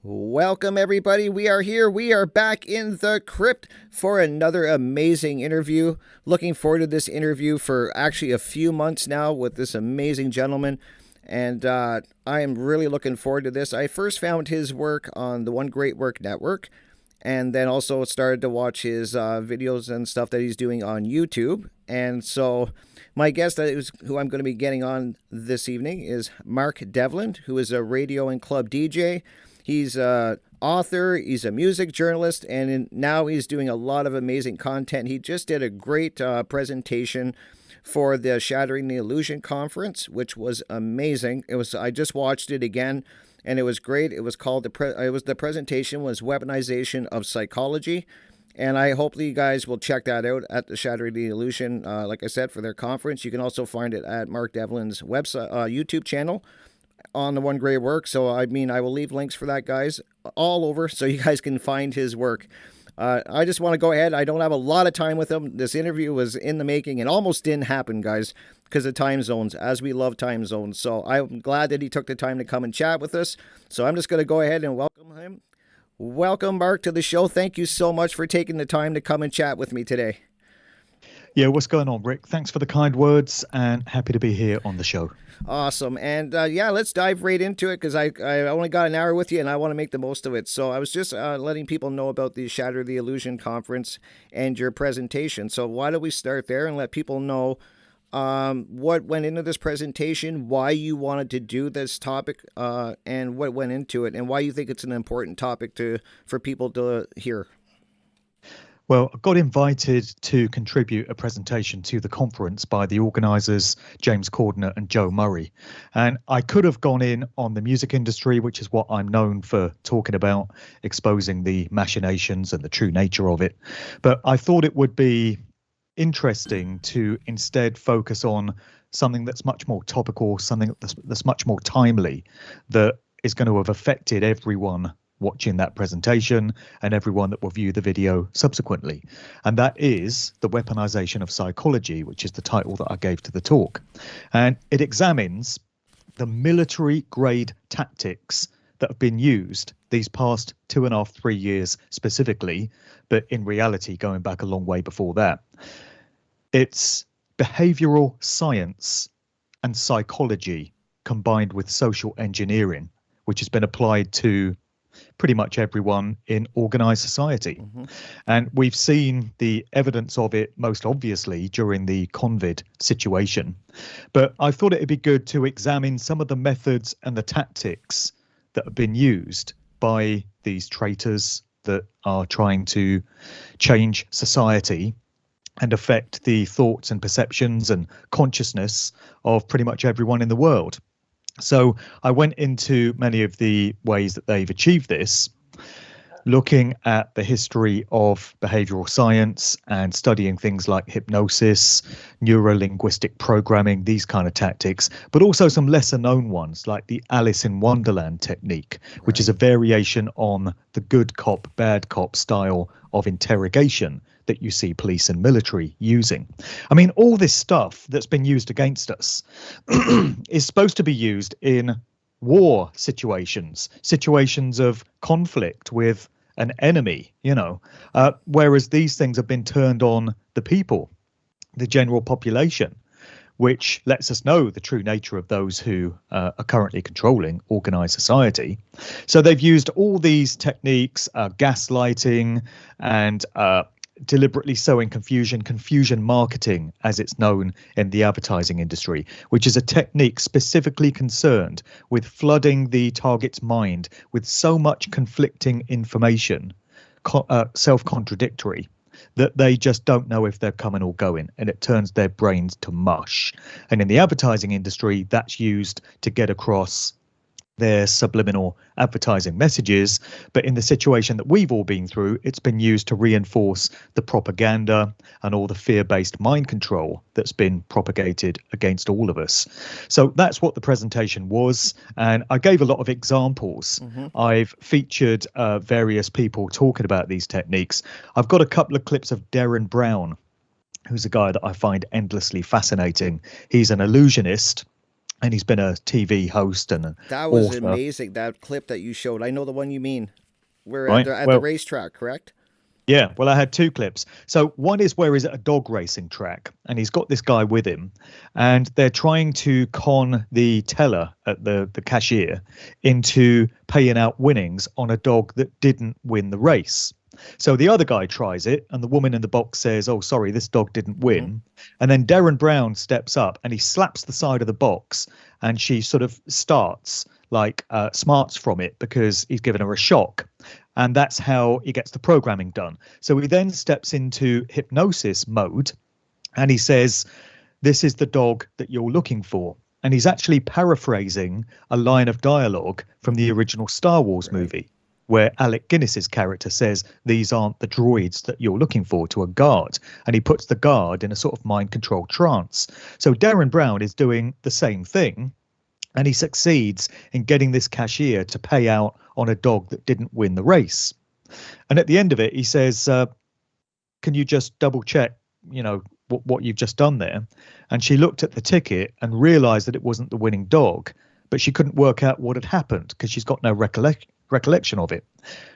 Welcome, everybody. We are here. We are back in the crypt for another amazing interview. Looking forward to this interview for actually a few months now with this amazing gentleman. And I am really looking forward to this. I first found his work on the One Great Work Network, and then also started to watch his videos and stuff that he's doing on YouTube. And so, my guest that is who I'm going to be getting on this evening is Mark Devlin, who is a radio and club DJ. He's a author, he's a music journalist, and now he's doing a lot of amazing content. He just did a great presentation for the Shattering the Illusion conference, which was amazing. I just watched it again, and it was great. It was called the presentation was Weaponization of Psychology, and I hope that you guys will check that out at the Shattering the Illusion. Like I said, for their conference, you can also find it at Mark Devlin's website, YouTube channel on the One Great Work. So, I mean, I will leave links for that, guys, all over so you guys can find his work. I just want to go ahead. I don't have a lot of time with him. This interview was in the making and almost didn't happen, guys, because of time zones, as we love time zones. So I'm glad that he took the time to come and chat with us. So I'm just going to go ahead and welcome him. Welcome, Mark, to the show. Thank you so much for taking the time to come and chat with me today. Yeah, what's going on, Rick? Thanks for the kind words and happy to be here on the show. Awesome. And yeah, let's dive right into it because I only got an hour with you and I want to make the most of it. So I was just letting people know about the Shatter the Illusion conference and your presentation. So why don't we start there and let people know what went into this presentation, why you wanted to do this topic, and what went into it, and why you think it's an important topic for people to hear. Well, I got invited to contribute a presentation to the conference by the organisers, James Cordner and Joe Murray. And I could have gone in on the music industry, which is what I'm known for talking about, exposing the machinations and the true nature of it. But I thought it would be interesting to instead focus on something that's much more topical, something that's much more timely, that is going to have affected everyone watching that presentation and everyone that will view the video subsequently. And that is the weaponization of psychology, which is the title that I gave to the talk. And it examines the military grade tactics that have been used these past 2.5, 3 years specifically, but in reality, going back a long way before that. It's behavioral science and psychology combined with social engineering, which has been applied to pretty much everyone in organized society. Mm-hmm. And we've seen the evidence of it most obviously during the COVID situation. But I thought it'd be good to examine some of the methods and the tactics that have been used by these traitors that are trying to change society and affect the thoughts and perceptions and consciousness of pretty much everyone in the world. So I went into many of the ways that they've achieved this, looking at the history of behavioral science and studying things like hypnosis, neuro-linguistic programming, these kind of tactics, but also some lesser known ones like the Alice in Wonderland technique, which is a variation on the good cop, bad cop style of interrogation that you see police and military using. I mean, all this stuff that's been used against us is supposed to be used in war situations of conflict with an enemy, whereas these things have been turned on the people, the general population, which lets us know the true nature of those who are currently controlling organized society. So they've used all these techniques, gaslighting and deliberately sowing confusion marketing, as it's known in the advertising industry, which is a technique specifically concerned with flooding the target's mind with so much conflicting information, self-contradictory, that they just don't know if they're coming or going, and it turns their brains to mush. And in the advertising industry, that's used to get across their subliminal advertising messages. But in the situation that we've all been through, it's been used to reinforce the propaganda and all the fear-based mind control that's been propagated against all of us. So that's what the presentation was. And I gave a lot of examples. Mm-hmm. I've featured various people talking about these techniques. I've got a couple of clips of Darren Brown, who's a guy that I find endlessly fascinating. He's an illusionist. and he's been a TV host and an That was author, amazing. That clip that you showed. I know the one you mean. We're at right? the Well, racetrack, correct? yeah, well, I had two clips. So one is where he's at a dog racing track and he's got this guy with him, and they're trying to con the teller at the cashier into paying out winnings on a dog that didn't win the race. So the other guy tries it, and the woman in the box says, "Oh, sorry, this dog didn't Hmm. win." And then Darren Brown steps up and he slaps the side of the box, and she sort of starts like smarts from it because he's given her a shock. And that's how he gets the programming done. So he then steps into hypnosis mode and he says, "This is the dog that you're looking for." And he's actually paraphrasing a line of dialogue from the original Star Wars Right. movie, where Alec Guinness's character says, "These aren't the droids that you're looking for," to a guard. And he puts the guard in a sort of mind control trance. So Darren Brown is doing the same thing, and he succeeds in getting this cashier to pay out on a dog that didn't win the race. And at the end of it, he says, "Can you just double check, what you've just done there?" And she looked at the ticket and realized that it wasn't the winning dog, but she couldn't work out what had happened because she's got no recollection of it.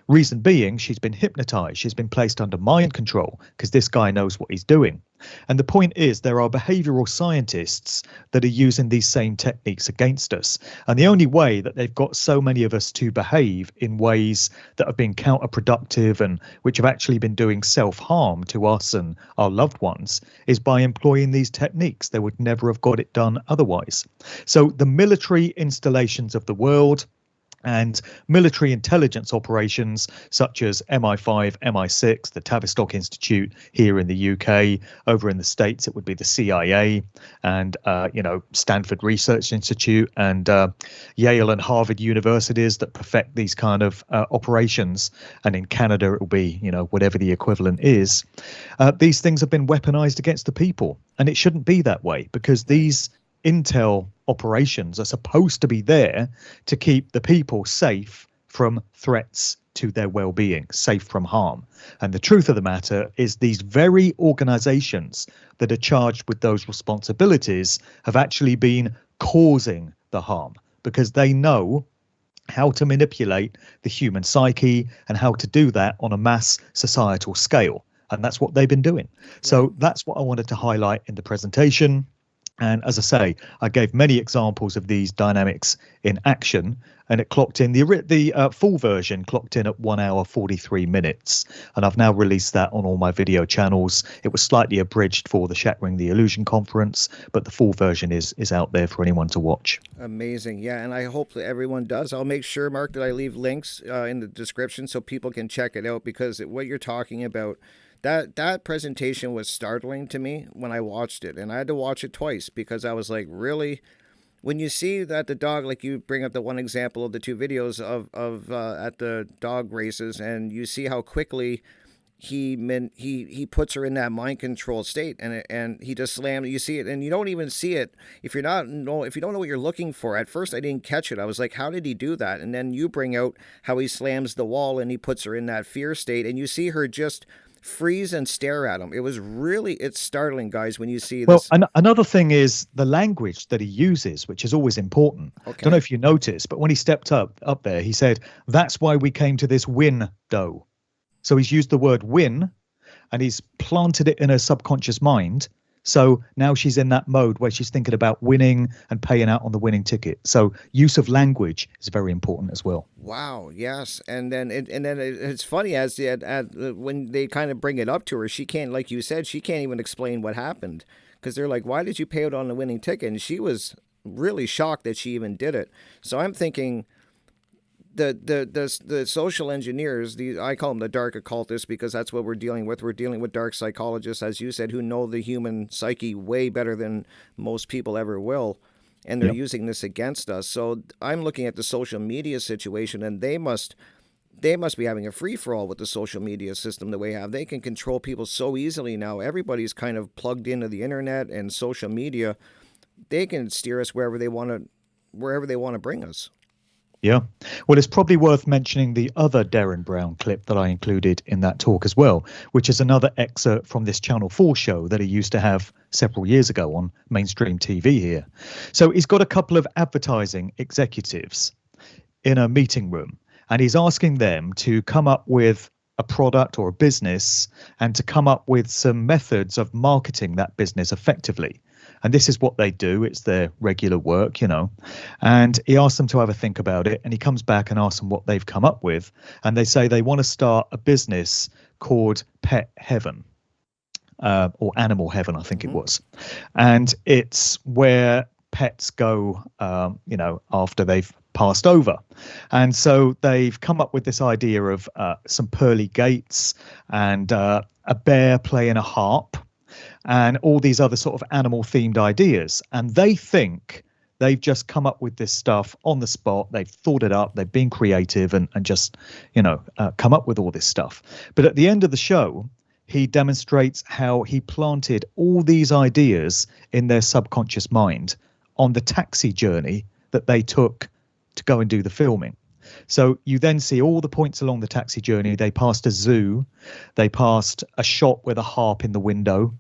Reason being, she's been hypnotized. She's been placed under mind control because this guy knows what he's doing. And the point is, there are behavioral scientists that are using these same techniques against us. And the only way that they've got so many of us to behave in ways that have been counterproductive and which have actually been doing self-harm to us and our loved ones is by employing these techniques. They would never have got it done otherwise. So the military installations of the world and military intelligence operations such as MI5, MI6, the Tavistock Institute here in the UK, over in the States, it would be the CIA and, Stanford Research Institute and Yale and Harvard universities that perfect these kind of operations. And in Canada, it will be, whatever the equivalent is. These things have been weaponized against the people. And it shouldn't be that way because these intel operations are supposed to be there to keep the people safe from threats to their well-being, safe from harm. And the truth of the matter is these very organizations that are charged with those responsibilities have actually been causing the harm because they know how to manipulate the human psyche and how to do that on a mass societal scale. And that's what they've been doing. Right. So that's what I wanted to highlight in the presentation. And as I say, I gave many examples of these dynamics in action, and it clocked in the full version clocked in at 1 hour 43 minutes. And I've now released that on all my video channels. It was slightly abridged for the Shattering the Illusion conference, but the full version is out there for anyone to watch. Amazing. Yeah, and I hope that everyone does. I'll make sure, Mark, that I leave links in the description so people can check it out because what you're talking about, that presentation was startling to me when I watched it, and I had to watch it twice because I was like, really? When you see that the dog, like you bring up the one example of the two videos of at the dog races, and you see how quickly he puts her in that mind control state, and he just slammed. You see it, and you don't even see it if you don't know what you're looking for. At first, I didn't catch it. I was like, how did he do that? And then you bring out how he slams the wall and he puts her in that fear state, and you see her just freeze and stare at him. It's startling, guys, when you see Well, this. another thing is the language that he uses, which is always important. Don't know Okay. if you noticed, but when he stepped up there, he said, "That's why we came to this window." So he's used the word win and he's planted it in her subconscious mind. So now she's in that mode where she's thinking about winning and paying out on the winning ticket. So use of language is very important as well. Wow. Yes. It's funny when they kind of bring it up to her, she can't, like you said, she can't even explain what happened because they're like, "Why did you pay out on the winning ticket?" And she was really shocked that she even did it. So I'm thinking the social engineers, I call them the dark occultists because that's what we're dealing with. We're dealing with dark psychologists, as you said, who know the human psyche way better than most people ever will, and they're Yep. using this against us. So I'm looking at the social media situation, and they must be having a free for all with the social media system that we have. They can control people so easily now. Everybody's kind of plugged into the internet and social media. They can steer us wherever they want to bring us. Yeah. Well, it's probably worth mentioning the other Darren Brown clip that I included in that talk as well, which is another excerpt from this Channel 4 show that he used to have several years ago on mainstream TV here. So he's got a couple of advertising executives in a meeting room, and he's asking them to come up with a product or a business and to come up with some methods of marketing that business effectively. And this is what they do. It's their regular work, you know. And he asks them to have a think about it. And he comes back and asks them what they've come up with. And they say they want to start a business called Pet Heaven, or Animal Heaven, I think it was. And it's where pets go, after they've passed over. And so they've come up with this idea of some pearly gates and a bear playing a harp and all these other sort of animal themed ideas. And they think they've just come up with this stuff on the spot. They've thought it up. They've been creative and just, come up with all this stuff. But at the end of the show, he demonstrates how he planted all these ideas in their subconscious mind on the taxi journey that they took to go and do the filming. So you then see all the points along the taxi journey. They passed a zoo. They passed a shop with a harp in the window.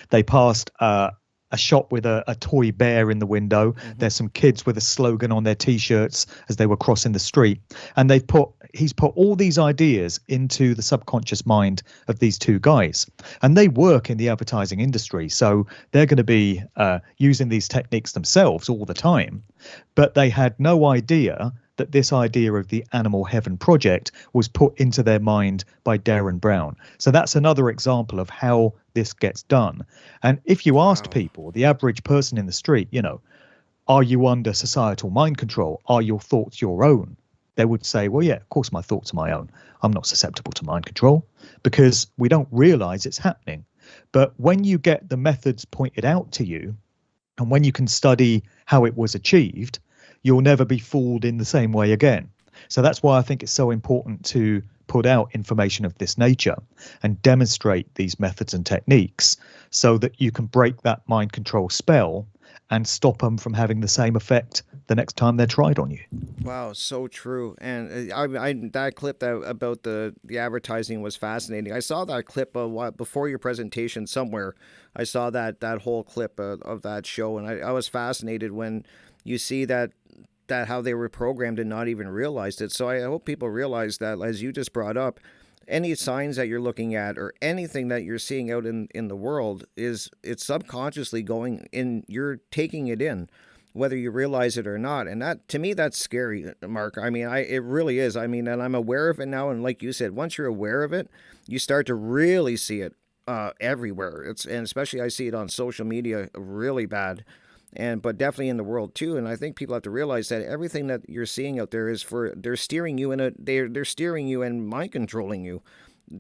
They passed a shop with a toy bear in the window. There's some kids with a slogan on their T-shirts as they were crossing the street. And he's put all these ideas into the subconscious mind of these two guys. And they work in the advertising industry. So they're going to be using these techniques themselves all the time. But they had no idea that this idea of the Animal Heaven project was put into their mind by Darren Brown. So that's another example of how this gets done. And if you asked people, the average person in the street, are you under societal mind control? Are your thoughts your own? They would say, well, yeah, of course my thoughts are my own. I'm not susceptible to mind control, because we don't realize it's happening. But when you get the methods pointed out to you, and when you can study how it was achieved, you'll never be fooled in the same way again. So that's why I think it's so important to put out information of this nature and demonstrate these methods and techniques so that you can break that mind control spell and stop them from having the same effect the next time they're tried on you. Wow, so true. And that clip about the advertising was fascinating. I saw that clip before your presentation somewhere. I saw that whole clip of that show, and I was fascinated when you see that how they were programmed and not even realized it. So I hope people realize that, as you just brought up, any signs that you're looking at or anything that you're seeing out in the world it's subconsciously going in. You're taking it in, whether you realize it or not. And that, to me, that's scary, Mark. I mean, it really is. I mean, and I'm aware of it now. And like you said, once you're aware of it, you start to really see it everywhere. And especially I see it on social media really bad. But definitely in the world too. And I think people have to realize that everything that you're seeing out there is they're steering you they're steering you and mind controlling you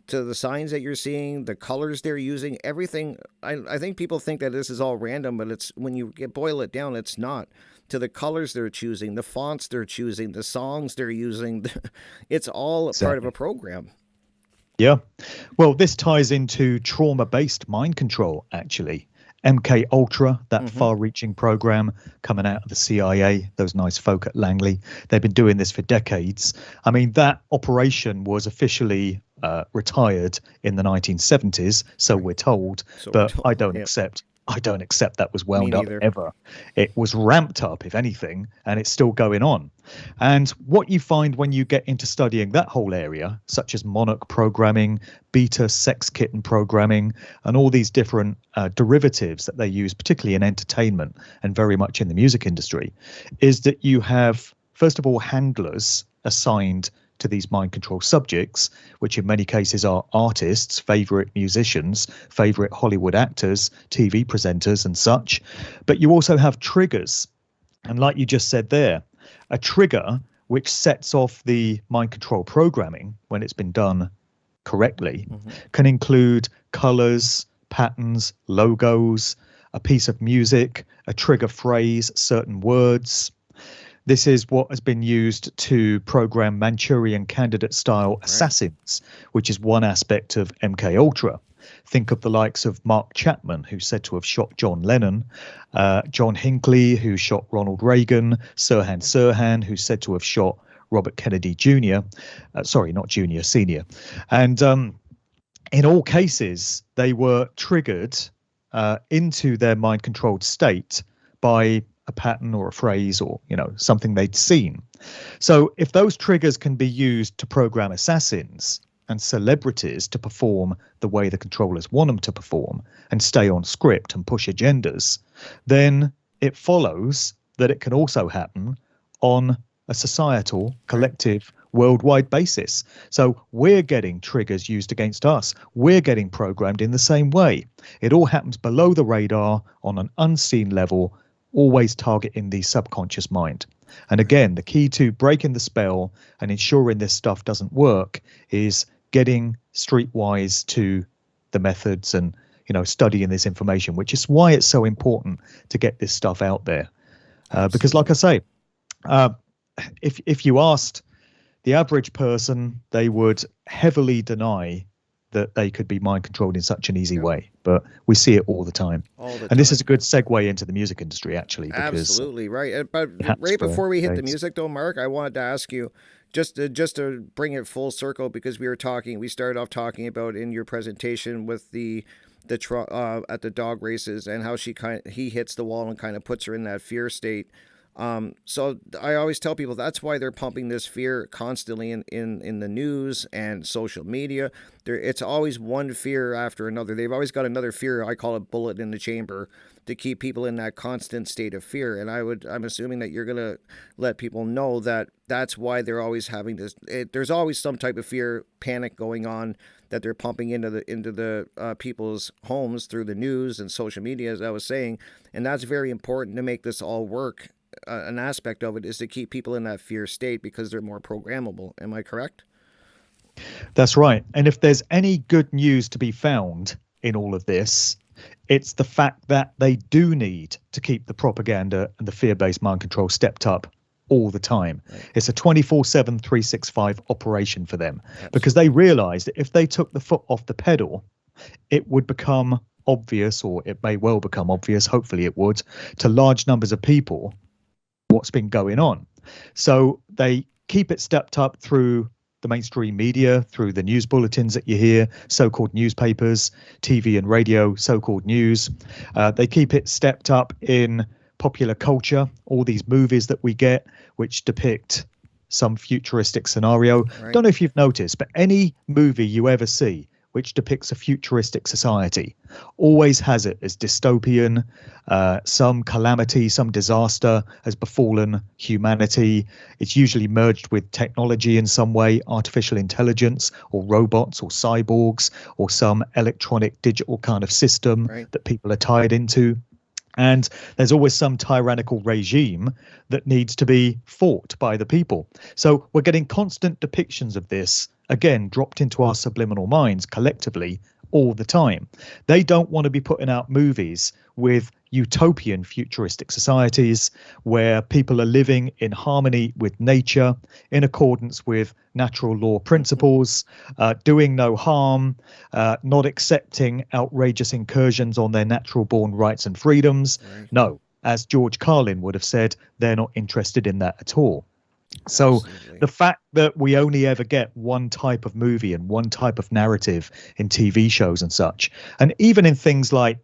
to the signs that you're seeing, the colors they're using, everything. I think people think that this is all random, but it's, when you boil it down, it's not. To the colors they're choosing, the fonts they're choosing, the songs they're using, it's all part of a program. Yeah. Well, this ties into trauma-based mind control, actually. MK Ultra, that far-reaching program coming out of the CIA, those nice folk at Langley, they've been doing this for decades. I mean, that operation was officially retired in the 1970s, so we're told. But I don't accept that was wound up ever. It was ramped up, if anything, and it's still going on. And what you find when you get into studying that whole area, such as monarch programming, beta sex kitten programming, and all these different derivatives that they use, particularly in entertainment and very much in the music industry, is that you have, first of all, handlers assigned to these mind control subjects, which in many cases are artists, favorite musicians, favorite Hollywood actors, TV presenters and such. But you also have triggers. And like you just said there, a trigger which sets off the mind control programming when it's been done correctly can include colors, patterns, logos, a piece of music, a trigger phrase, certain words. This is what has been used to program Manchurian Candidate style assassins, which is one aspect of MK Ultra. Think of the likes of Mark Chapman, who's said to have shot John Lennon, John Hinckley, who shot Ronald Reagan, Sirhan Sirhan, who's said to have shot Robert Kennedy Jr. Sorry, not Jr., Senior. And in all cases, they were triggered into their mind-controlled state by a pattern or a phrase or, something they'd seen. So if those triggers can be used to program assassins and celebrities to perform the way the controllers want them to perform and stay on script and push agendas, then it follows that it can also happen on a societal, collective, worldwide basis. So we're getting triggers used against us. We're getting programmed in the same way. It all happens below the radar on an unseen level, always targeting the subconscious mind. And again, the key to breaking the spell and ensuring this stuff doesn't work is getting streetwise to the methods and, studying this information, which is why it's so important to get this stuff out there. Because like I say, if you asked the average person, they would heavily deny that they could be mind controlled in such an easy way. But we see it all the time. And this is a good segue into the music industry, actually. Absolutely right. But right before we hit the music, though, Mark, I wanted to ask you, just to bring it full circle, because we started off talking about in your presentation with the at the dog races and how he hits the wall and kind of puts her in that fear state. So I always tell people that's why they're pumping this fear constantly in the news and social media. It's always one fear after another. They've always got another fear. I call it bullet in the chamber to keep people in that constant state of fear. And I'm assuming that you're going to let people know that that's why they're always having this. There's always some type of fear, panic going on that they're pumping into the people's homes through the news and social media, as I was saying. And that's very important to make this all work. An aspect of it is to keep people in that fear state because they're more programmable. Am I correct? That's right. And if there's any good news to be found in all of this, it's the fact that they do need to keep the propaganda and the fear-based mind control stepped up all the time. Right. It's a 24/7, 365 operation for them. Absolutely. Because they realize that if they took the foot off the pedal, it would become obvious, or it may well become obvious, hopefully it would, to large numbers of people what's been going on. So they keep it stepped up through the mainstream media, through the news bulletins that you hear, so-called newspapers, TV and radio, so-called news. They keep it stepped up in popular culture, all these movies that we get, which depict some futuristic scenario. Right. Don't know if you've noticed, but any movie you ever see which depicts a futuristic society always has it as dystopian. Some calamity, some disaster has befallen humanity. It's usually merged with technology in some way, artificial intelligence or robots or cyborgs or some electronic digital kind of system that people are tied into. And there's always some tyrannical regime that needs to be fought by the people. So we're getting constant depictions of this, again, dropped into our subliminal minds collectively all the time. They don't want to be putting out movies with utopian futuristic societies where people are living in harmony with nature, in accordance with natural law principles, doing no harm, not accepting outrageous incursions on their natural born rights and freedoms. Right. No, as George Carlin would have said, they're not interested in that at all. So absolutely. The fact that we only ever get one type of movie and one type of narrative in TV shows and such, and even in things like,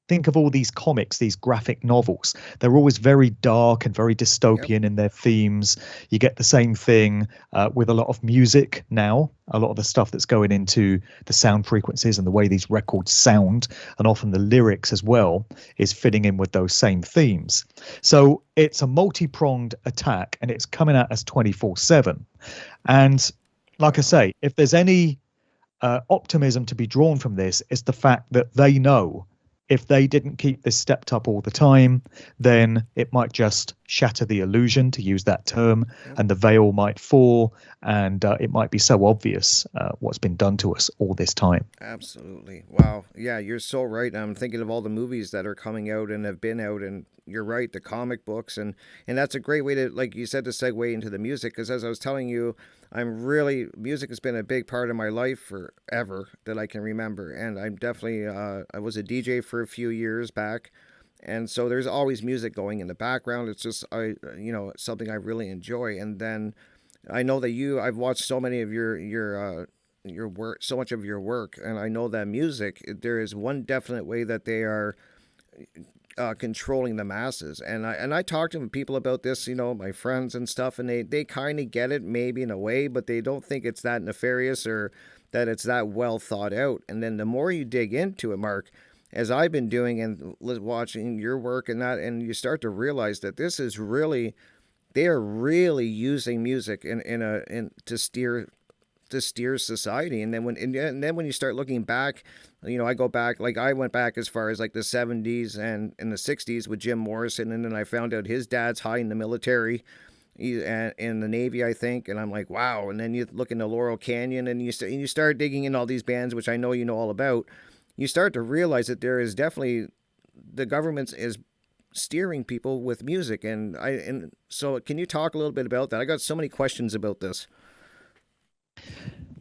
think of all these comics, these graphic novels, they're always very dark and very dystopian in their themes. You get the same thing with a lot of music now, a lot of the stuff that's going into the sound frequencies and the way these records sound, and often the lyrics as well, is fitting in with those same themes. So it's a multi-pronged attack, and it's coming at us 24/7. And like I say, if there's any optimism to be drawn from this, it's the fact that they know if they didn't keep this stepped up all the time, then it might just shatter the illusion, to use that term, Yep. and the veil might fall, and it might be so obvious what's been done to us all this time. Absolutely. Wow. Yeah, you're so right. I'm thinking of all the movies that are coming out and have been out, and you're right, the comic books, and that's a great way to, like you said, to segue into the music. Because as I was telling you, music has been a big part of my life forever that I can remember, and I'm definitely I was a DJ for a few years back, and so there's always music going in the background. It's just it's something I really enjoy, and then I know that I've watched so many of your work, so much of your work, and I know that music, there is one definite way that they are controlling the masses, and I talk to people about this, my friends and stuff, and they kind of get it maybe in a way, but they don't think it's that nefarious or that it's that well thought out. And then the more you dig into it, Mark, as I've been doing and watching your work and that, and you start to realize that this is really, they are really using music in to steer society. And then when you start looking back, I go back, like I went back as far as like the 70s and in the 60s with Jim Morrison, and then I found out his dad's high in the military, and in the Navy, I think, and I'm like, wow. And then you look into Laurel Canyon, and you start digging in all these bands, which I know you know all about. You start to realize that there is definitely, the government is steering people with music, and so can you talk a little bit about that? I got so many questions about this.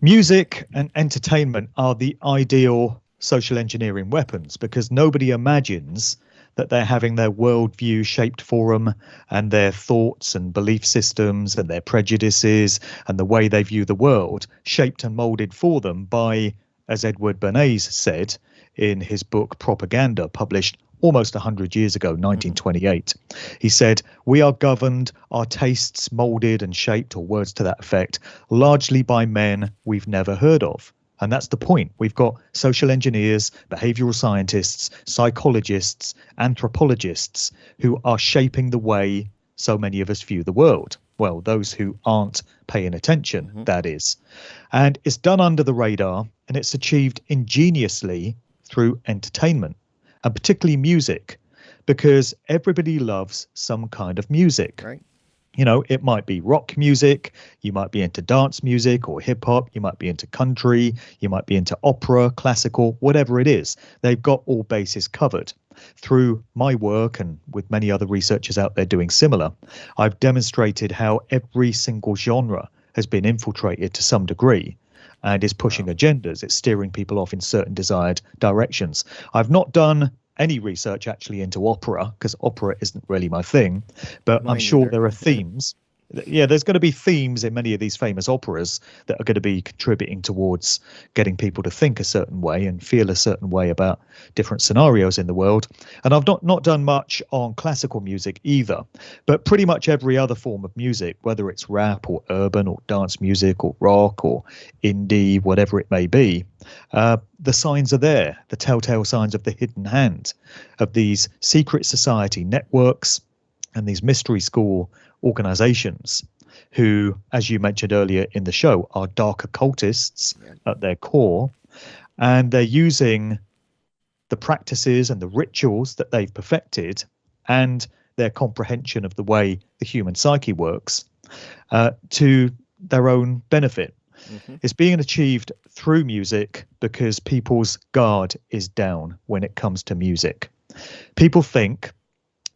Music and entertainment are the ideal social engineering weapons, because nobody imagines that they're having their worldview shaped for them, and their thoughts and belief systems and their prejudices and the way they view the world shaped and molded for them by, as Edward Bernays said in his book Propaganda, published almost 100 years ago, 1928. He said, "We are governed, our tastes molded and shaped," or words to that effect, "largely by men we've never heard of." And that's the point. We've got social engineers, behavioral scientists, psychologists, anthropologists who are shaping the way so many of us view the world. Well, those who aren't paying attention, that is. And it's done under the radar, and it's achieved ingeniously through entertainment, and particularly music, because everybody loves some kind of music. Right. It might be rock music, you might be into dance music or hip hop, you might be into country, you might be into opera, classical, whatever it is. They've got all bases covered. Through my work, and with many other researchers out there doing similar, I've demonstrated how every single genre has been infiltrated to some degree and is pushing agendas. It's steering people off in certain desired directions. I've not done any research actually into opera, because opera isn't really my thing, but I'm sure there are themes. Yeah, there's going to be themes in many of these famous operas that are going to be contributing towards getting people to think a certain way and feel a certain way about different scenarios in the world. And I've not done much on classical music either, but pretty much every other form of music, whether it's rap or urban or dance music or rock or indie, whatever it may be, the signs are there, the telltale signs of the hidden hand of these secret society networks and these mystery school organizations who, as you mentioned earlier in the show, are dark occultists at their core, and they're using the practices and the rituals that they've perfected and their comprehension of the way the human psyche works to their own benefit. It's being achieved through music because people's guard is down when it comes to music. People think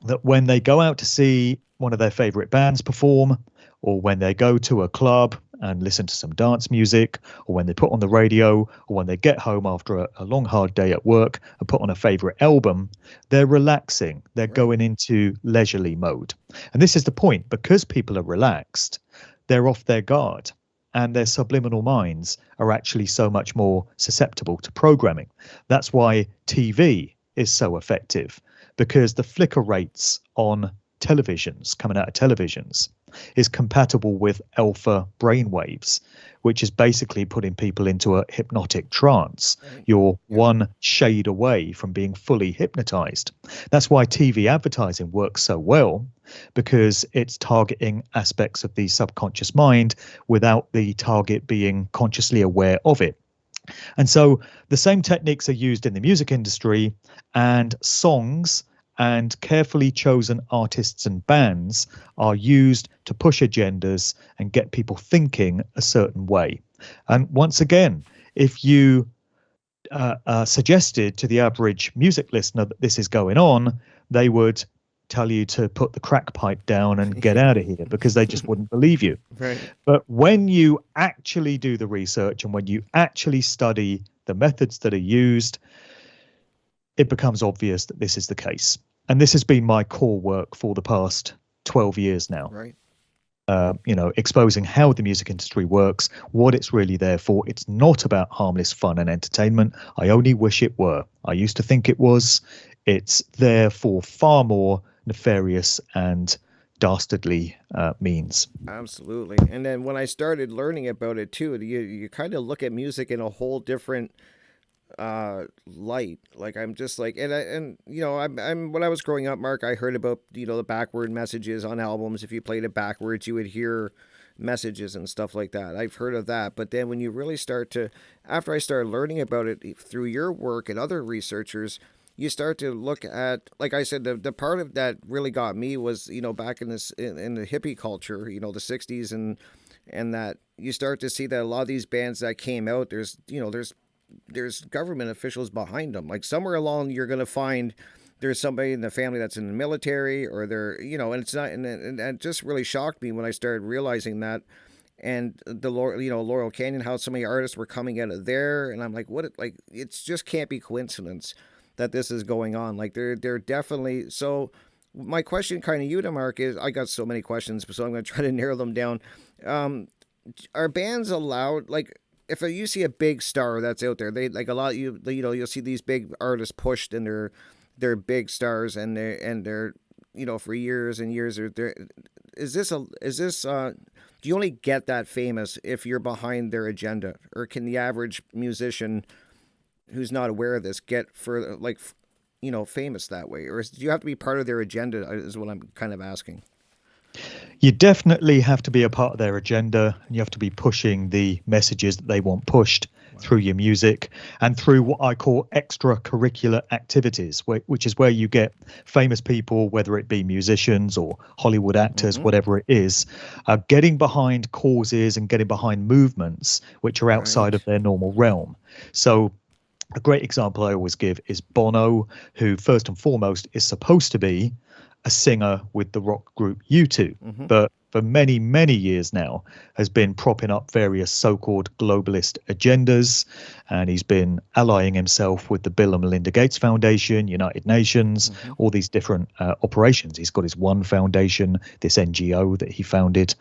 that when they go out to see one of their favorite bands perform, or when they go to a club and listen to some dance music, or when they put on the radio, or when they get home after a long, hard day at work and put on a favorite album, they're relaxing. They're going into leisurely mode. And this is the point. Because people are relaxed, they're off their guard, and their subliminal minds are actually so much more susceptible to programming. That's why TV is so effective, because the flicker rates on televisions, coming out of televisions, is compatible with alpha brainwaves, which is basically putting people into a hypnotic trance. You're one shade away from being fully hypnotized. That's why TV advertising works so well, because it's targeting aspects of the subconscious mind without the target being consciously aware of it. And so the same techniques are used in the music industry, and songs and carefully chosen artists and bands are used to push agendas and get people thinking a certain way. And once again, if you suggested to the average music listener that this is going on, they would tell you to put the crack pipe down and get out of here, because they just wouldn't believe you. Right. But when you actually do the research and when you actually study the methods that are used, it becomes obvious that this is the case. And this has been my core work for the past 12 years now. Right. Exposing how the music industry works, what it's really there for. It's not about harmless fun and entertainment. I only wish it were. I used to think it was. It's there for far more nefarious and dastardly means. Absolutely. And then when I started learning about it too, you kind of look at music in a whole different light. Like I'm just like, I'm when I was growing up, Mark, I heard about the backward messages on albums. If you played it backwards, you would hear messages and stuff like that. I've heard of that. But then when you really after I started learning about it through your work and other researchers, you start to look at, like I said, the part of that really got me was back in the hippie culture, the 60s, and that you start to see that a lot of these bands that came out, there's government officials behind them. Like somewhere along, you're going to find there's somebody in the family that's in the military, or they're, and it's not, and it just really shocked me when I started realizing that. And the Laurel Canyon, how so many artists were coming out of there, and I'm like, it's just can't be coincidence that this is going on. Like they're definitely. So my question kind of you to Mark is, I got so many questions, so I'm going to try to narrow them down. Are bands allowed, like, if you see a big star that's out there, they like a lot. You'll see these big artists pushed, and they're big stars, and they're for years and years. Is this do you only get that famous if you're behind their agenda, or can the average musician who's not aware of this get for famous that way, or do you have to be part of their agenda? Is what I'm kind of asking. You definitely have to be a part of their agenda, and you have to be pushing the messages that they want pushed through your music and through what I call extracurricular activities, which is where you get famous people, whether it be musicians or Hollywood actors, whatever it is, getting behind causes and getting behind movements which are outside of their normal realm. So a great example I always give is Bono, who first and foremost is supposed to be a singer with the rock group U2, but for many, many years now has been propping up various so-called globalist agendas, and he's been allying himself with the Bill and Melinda Gates Foundation, United Nations, all these different operations. He's got his One Foundation, this NGO that he founded.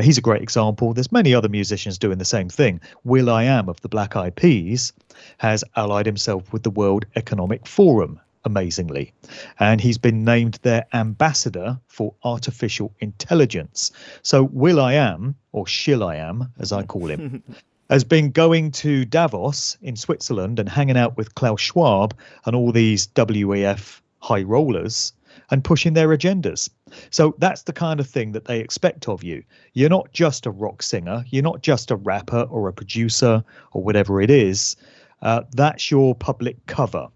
He's a great example. There's many other musicians doing the same thing. will.i.am of the Black Eyed Peas has allied himself with the World Economic Forum, amazingly, and he's been named their ambassador for artificial intelligence. So will.i.am, or Shill.i.am as I call him, has been going to Davos in Switzerland and hanging out with Klaus Schwab and all these WEF high rollers and pushing their agendas. So that's the kind of thing that they expect of you. You're not just a rock singer, you're not just a rapper or a producer or whatever it is. That's your public cover.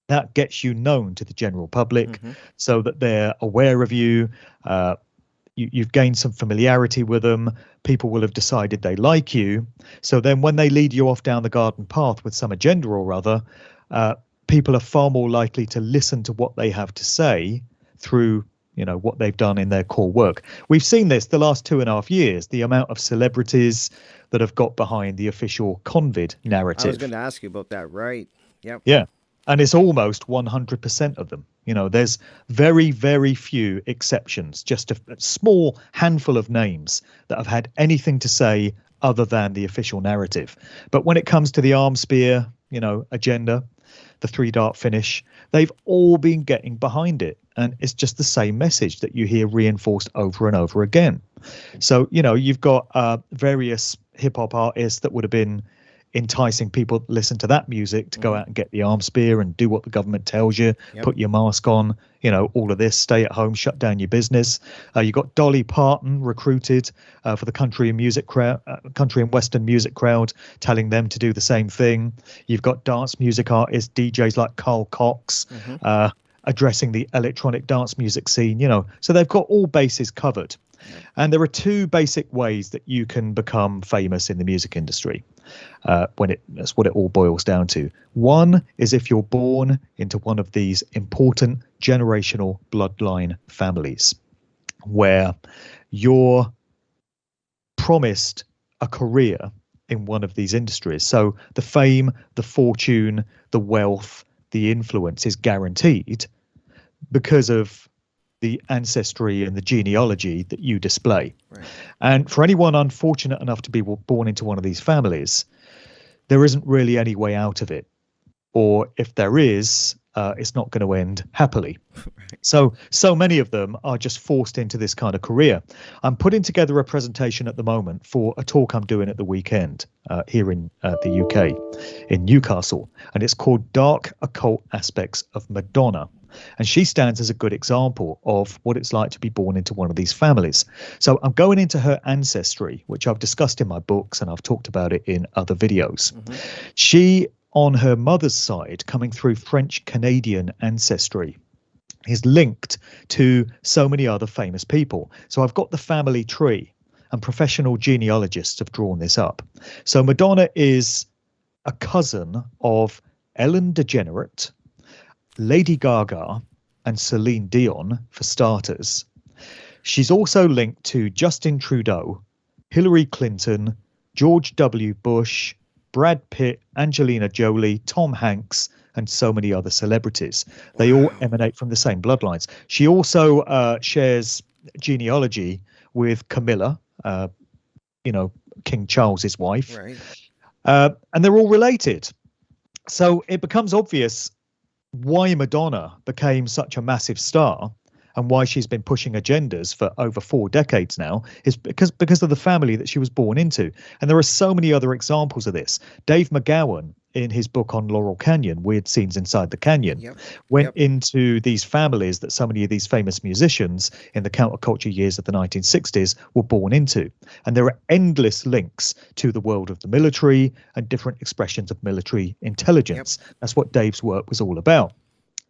That gets you known to the general public so that they're aware of you. You've gained some familiarity with them. People will have decided they like you. So then when they lead you off down the garden path with some agenda or other, people are far more likely to listen to what they have to say through what they've done in their core work. We've seen this the last 2.5 years, the amount of celebrities that have got behind the official COVID narrative. I was going to ask you about that, right? Yep. Yeah. And it's almost 100% of them. There's very, very few exceptions, just a small handful of names that have had anything to say other than the official narrative. But when it comes to the arm spear, agenda, the 3-dart finish, they've all been getting behind it. And it's just the same message that you hear reinforced over and over again. So, you've got various hip hop artists that would have been enticing people to listen to that music to go out and get the arm spear and do what the government tells you, put your mask on, all of this, stay at home, shut down your business. You got Dolly Parton recruited for the country and Western music crowd, telling them to do the same thing. You've got dance music artists, DJs like Carl Cox, addressing the electronic dance music scene, you know. So they've got all bases covered. And there are two basic ways that you can become famous in the music industry. That's what it all boils down to. One is if you're born into one of these important generational bloodline families where you're promised a career in one of these industries. So the fame, the fortune, the wealth, the influence is guaranteed because of the ancestry and the genealogy that you display. Right. And for anyone unfortunate enough to be born into one of these families, there isn't really any way out of it. Or if there is, it's not going to end happily. Right. So many of them are just forced into this kind of career. I'm putting together a presentation at the moment for a talk I'm doing at the weekend here in the UK, in Newcastle, and it's called Dark Occult Aspects of Madonna. And she stands as a good example of what it's like to be born into one of these families. So I'm going into her ancestry, which I've discussed in my books and I've talked about it in other videos. Mm-hmm. She, on her mother's side, coming through French-Canadian ancestry, is linked to so many other famous people. So I've got the family tree, and professional genealogists have drawn this up. So Madonna is a cousin of Ellen DeGeneres, Lady Gaga, and Celine Dion, for starters. She's also linked to Justin Trudeau, Hillary Clinton, George W. Bush, Brad Pitt, Angelina Jolie, Tom Hanks, and so many other celebrities. They all emanate from the same bloodlines. She also shares genealogy with Camilla, King Charles's wife. Right. And they're all related. So it becomes obvious why Madonna became such a massive star and why she's been pushing agendas for over 4 decades now is because of the family that she was born into. And there are so many other examples of this. Dave McGowan, in his book on Laurel Canyon, Weird Scenes Inside the Canyon, went into these families that so many of these famous musicians in the counterculture years of the 1960s were born into. And there are endless links to the world of the military and different expressions of military intelligence. That's what Dave's work was all about.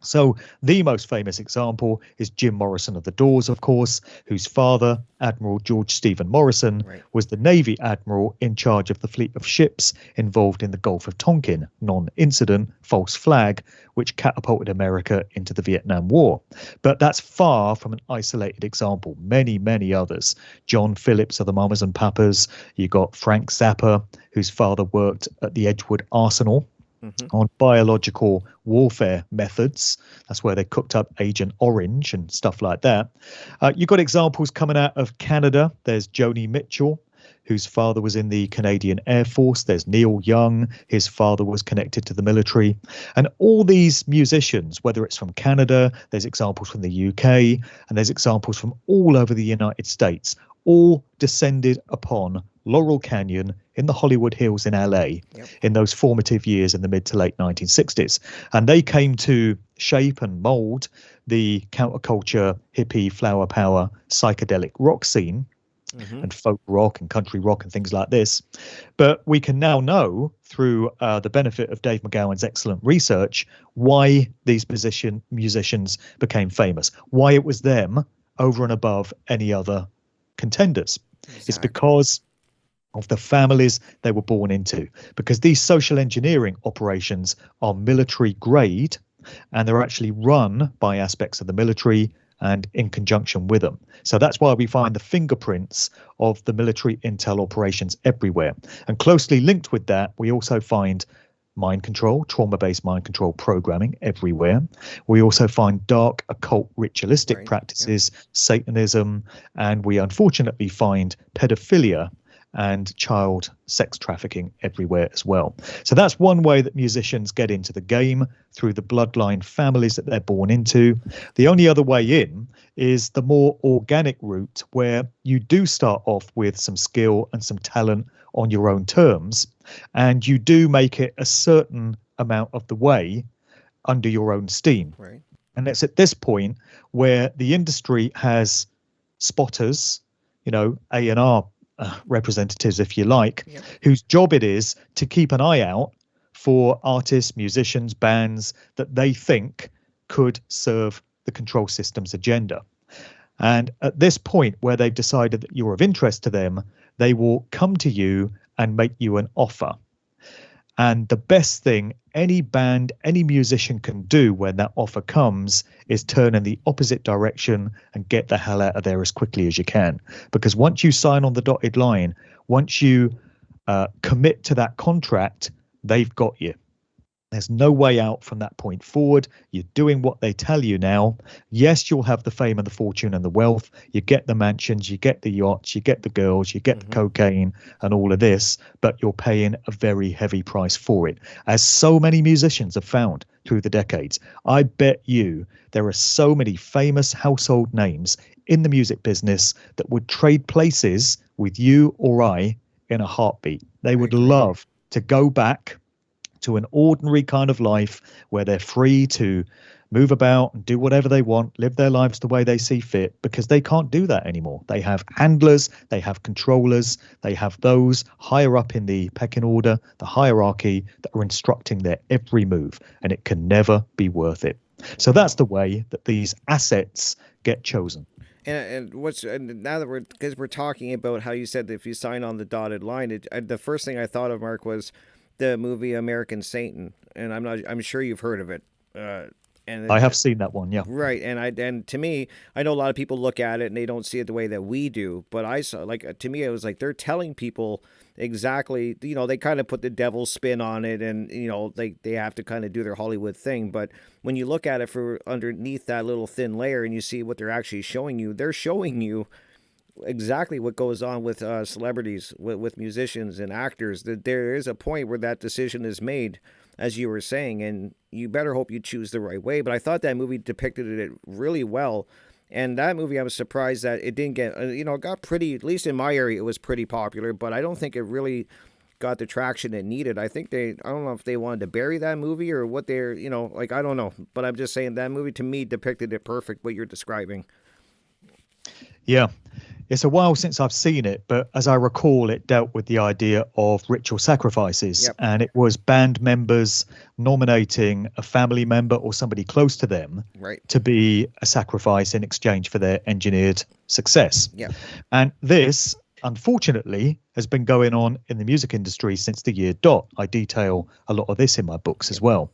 So the most famous example is Jim Morrison of the Doors, of course, whose father, Admiral George Stephen Morrison, was the Navy admiral in charge of the fleet of ships involved in the Gulf of Tonkin non-incident false flag, which catapulted America into the Vietnam War. But that's far from an isolated example. Many, many others. John Phillips of the Mamas and Papas. You got Frank Zappa, whose father worked at the Edgewood Arsenal. On biological warfare methods. That's where they cooked up Agent Orange and stuff like that. You've got examples coming out of Canada. There's Joni Mitchell, whose father was in the Canadian Air Force. There's Neil Young. His father was connected to the military. And all these musicians, whether it's from Canada, there's examples from the UK, and there's examples from all over the United States, all descended upon Laurel Canyon in the Hollywood Hills in LA in those formative years in the mid to late 1960s. And they came to shape and mold the counterculture, hippie, flower power, psychedelic rock scene and folk rock and country rock and things like this. But we can now know through the benefit of Dave McGowan's excellent research why these musicians became famous, why it was them over and above any other contenders. It's because of the families they were born into, because these social engineering operations are military grade and they're actually run by aspects of the military and in conjunction with them. So that's why we find the fingerprints of the military intel operations everywhere. And closely linked with that, we also find mind control, trauma-based mind control programming everywhere. We also find dark occult ritualistic practices, Satanism, and we unfortunately find pedophilia and child sex trafficking everywhere as well. So that's one way that musicians get into the game, through the bloodline families that they're born into. The only other way in is the more organic route, where you do start off with some skill and some talent on your own terms, and you do make it a certain amount of the way under your own steam. Right. And it's at this point where the industry has spotters, A&R representatives, if you like, whose job it is to keep an eye out for artists, musicians, bands that they think could serve the control system's agenda. And at this point, where they've decided that you're of interest to them, they will come to you and make you an offer. And the best thing any band, any musician can do when that offer comes is turn in the opposite direction and get the hell out of there as quickly as you can. Because once you sign on the dotted line, once you commit to that contract, they've got you. There's no way out from that point forward. You're doing what they tell you now. Yes, you'll have the fame and the fortune and the wealth. You get the mansions, you get the yachts, you get the girls, you get the cocaine and all of this, but you're paying a very heavy price for it. As so many musicians have found through the decades, I bet you there are so many famous household names in the music business that would trade places with you or I in a heartbeat. They would love to go back to an ordinary kind of life where they're free to move about and do whatever they want, live their lives the way they see fit, because they can't do that anymore. They have handlers, they have controllers, they have those higher up in the pecking order, the hierarchy, that are instructing their every move, and it can never be worth it. So that's the way that these assets get chosen. And now that we're talking about how you said that if you sign on the dotted line, the first thing I thought of, Mark, was the movie American Satan, and I'm sure you've heard of it. And I have seen that one, yeah. Right, and to me, I know a lot of people look at it and they don't see it the way that we do, but I saw, like, to me, it was like they're telling people exactly, they kind of put the devil's spin on it, and they have to kind of do their Hollywood thing. But when you look at it for underneath that little thin layer and you see what they're actually showing you, they're showing you exactly what goes on with celebrities, with musicians and actors. That there is a point where that decision is made, as you were saying, and you better hope you choose the right way. But I thought that movie depicted it really well. And that movie, I was surprised that it didn't get, it got pretty, at least in my area, it was pretty popular, but I don't think it really got the traction it needed. I don't know if they wanted to bury that movie or what they're, I don't know. But I'm just saying that movie, to me, depicted it perfect, what you're describing. Yeah. It's a while since I've seen it, but as I recall, it dealt with the idea of ritual sacrifices. Yep. And it was band members nominating a family member or somebody close to them to be a sacrifice in exchange for their engineered success. Yep. And this, unfortunately, has been going on in the music industry since the year dot. I detail a lot of this in my books as well.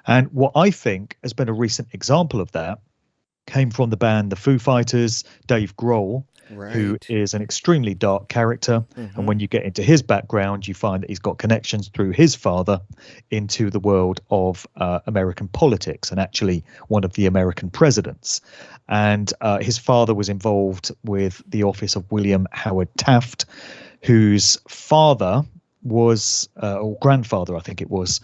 And what I think has been a recent example of that came from the band The Foo Fighters, Dave Grohl, who is an extremely dark character. And when you get into his background, you find that he's got connections through his father into the world of American politics, and actually one of the American presidents. And his father was involved with the office of William Howard Taft, whose father was, or grandfather, I think it was,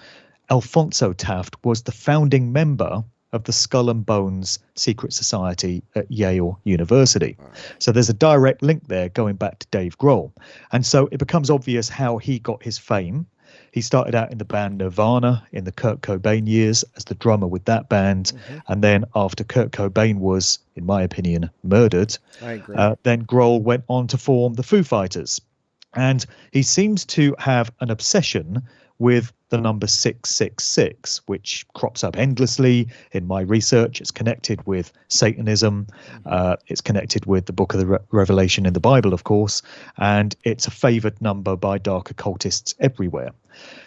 Alphonso Taft, was the founding member of the Skull and Bones Secret Society at Yale University. So there's a direct link there going back to Dave Grohl. And so it becomes obvious how he got his fame. He started out in the band Nirvana in the Kurt Cobain years as the drummer with that band. And then after Kurt Cobain was, in my opinion, murdered, then Grohl went on to form the Foo Fighters. And he seems to have an obsession with the number 666, which crops up endlessly in my research. It's connected with Satanism. It's connected with the book of the Revelation in the Bible, of course, and it's a favored number by dark occultists everywhere.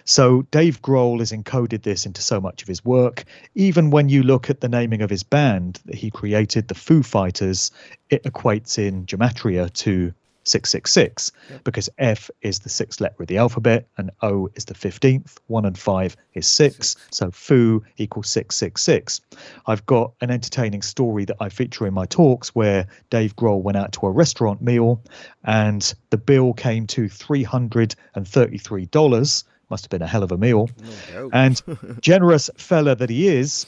So Dave Grohl has encoded this into so much of his work. Even when you look at the naming of his band that he created, the Foo Fighters, it equates in gematria to 666, because F is the sixth letter of the alphabet and O is the 15th. 1 and 5 is 6. So Foo equals 666. I've got an entertaining story that I feature in my talks where Dave Grohl went out to a restaurant meal and the bill came to $333. Must have been a hell of a meal. And generous fella that he is,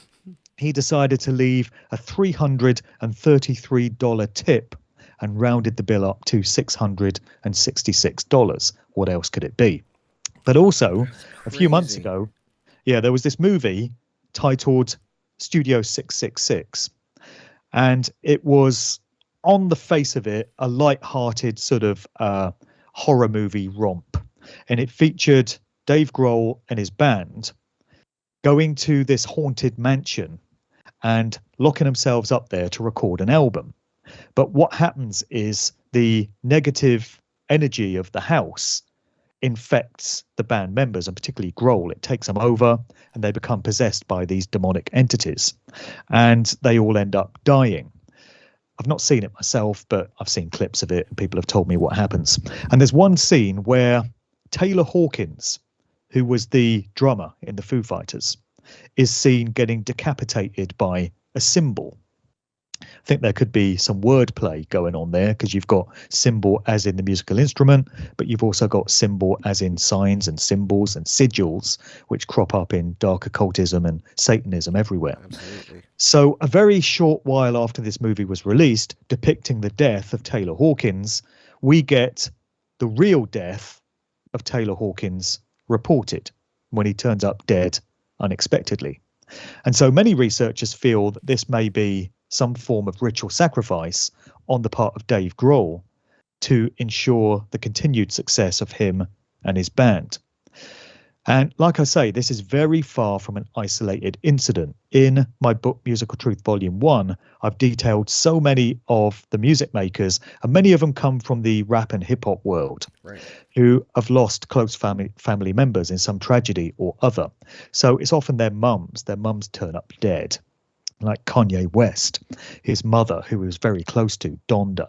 he decided to leave a $333 tip and rounded the bill up to $666. What else could it be? But also, a few months ago, there was this movie titled Studio 666. And it was, on the face of it, a light-hearted sort of horror movie romp. And it featured Dave Grohl and his band going to this haunted mansion and locking themselves up there to record an album. But what happens is the negative energy of the house infects the band members, and particularly Grohl. It takes them over and they become possessed by these demonic entities, and they all end up dying. I've not seen it myself, but I've seen clips of it and people have told me what happens. And there's one scene where Taylor Hawkins, who was the drummer in the Foo Fighters, is seen getting decapitated by a cymbal. I think there could be some wordplay going on there, because you've got symbol as in the musical instrument, but you've also got symbol as in signs and symbols and sigils, which crop up in dark occultism and Satanism everywhere. Absolutely. So a very short while after this movie was released, depicting the death of Taylor Hawkins, we get the real death of Taylor Hawkins reported when he turns up dead unexpectedly. And so many researchers feel that this may be some form of ritual sacrifice on the part of Dave Grohl to ensure the continued success of him and his band. And like I say, this is very far from an isolated incident. In my book, Musical Truth Volume 1, I've detailed so many of the music makers, and many of them come from the rap and hip hop world, right, who have lost close family members in some tragedy or other. So it's often their mums turn up dead. Like Kanye West, his mother, who he was very close to, Donda,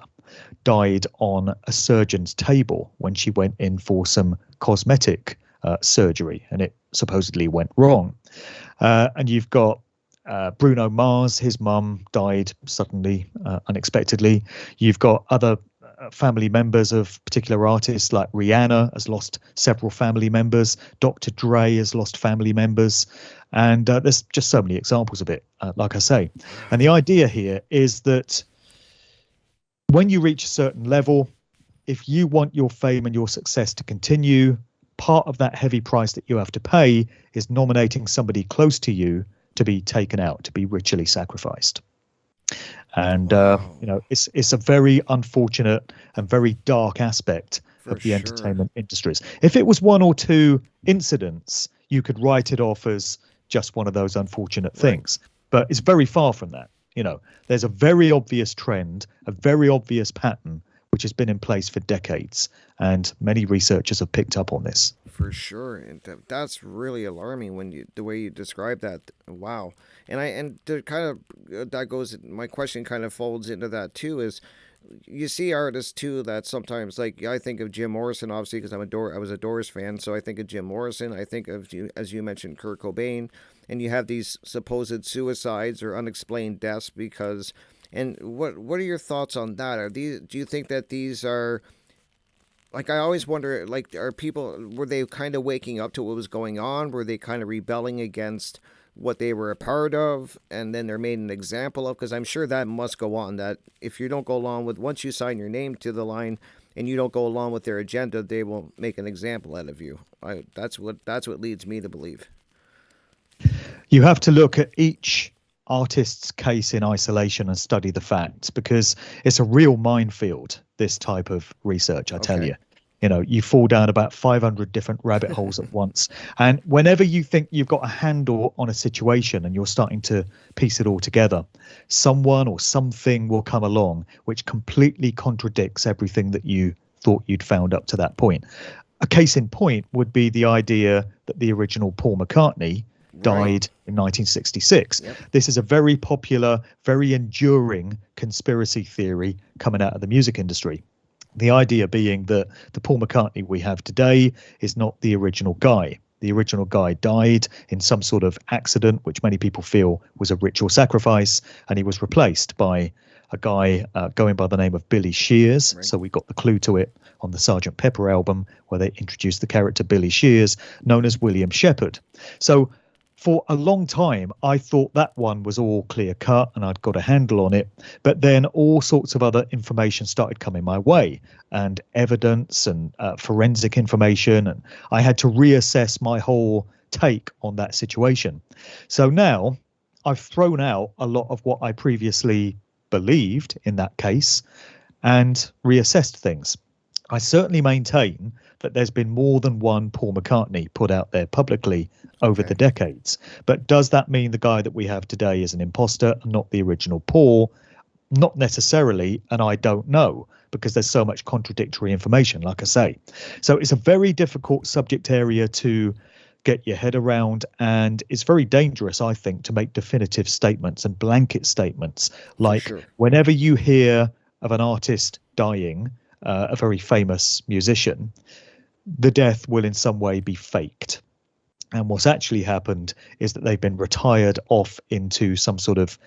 died on a surgeon's table when she went in for some cosmetic surgery, and it supposedly went wrong. And you've got Bruno Mars, his mum died suddenly, unexpectedly. You've got other family members of particular artists, like Rihanna has lost several family members. Dr. Dre has lost family members. And there's just so many examples of it, like I say. And the idea here is that when you reach a certain level, if you want your fame and your success to continue, part of that heavy price that you have to pay is nominating somebody close to you to be taken out, to be ritually sacrificed. And, it's a very unfortunate and very dark aspect of the entertainment industries. If it was one or two incidents, you could write it off as just one of those unfortunate things. But it's very far from that. There's a very obvious trend, a very obvious pattern, which has been in place for decades. And many researchers have picked up on this. For sure. And that's really alarming when the way you describe that. Wow. And my question kind of folds into that too, is you see artists too that sometimes, like, I think of Jim Morrison, obviously, because I was a Doors fan, so I think of Jim Morrison. I think of, as you mentioned, Kurt Cobain, and you have these supposed suicides or unexplained deaths because. And what are your thoughts on that? Do you think that these are, like, I always wonder, like, were they kind of waking up to what was going on? Were they kind of rebelling against what they were a part of, and then they're made an example of? Because I'm sure that must go on, that if you don't go along with, once you sign your name to the line and you don't go along with their agenda, they will make an example out of you. That's what leads me to believe. You have to look at each artist's case in isolation and study the facts, because it's a real minefield, this type of research. I tell you, you fall down about 500 different rabbit holes at once. And whenever you think you've got a handle on a situation and you're starting to piece it all together, someone or something will come along which completely contradicts everything that you thought you'd found up to that point. A case in point would be the idea that the original Paul McCartney died in 1966. Yep. This is a very popular, very enduring conspiracy theory coming out of the music industry. The idea being that the Paul McCartney we have today is not the original guy. The original guy died in some sort of accident, which many people feel was a ritual sacrifice, and he was replaced by a guy going by the name of Billy Shears. Right. So we got the clue to it on the Sgt. Pepper album, where they introduced the character Billy Shears, known as William Shepard. So for a long time, I thought that one was all clear cut and I'd got a handle on it. But then all sorts of other information started coming my way, and evidence and forensic information. And I had to reassess my whole take on that situation. So now I've thrown out a lot of what I previously believed in that case and reassessed things. I certainly maintain that there's been more than one Paul McCartney put out there publicly over the Okay. decades. But does that mean the guy that we have today is an imposter and not the original Paul? Not necessarily, and I don't know because there's so much contradictory information, like I say. So it's a very difficult subject area to get your head around, and it's very dangerous, I think, to make definitive statements and blanket statements. For Like sure. whenever you hear of an artist dying, a very famous musician, the death will in some way be faked. And what's actually happened is that they've been retired off into some sort of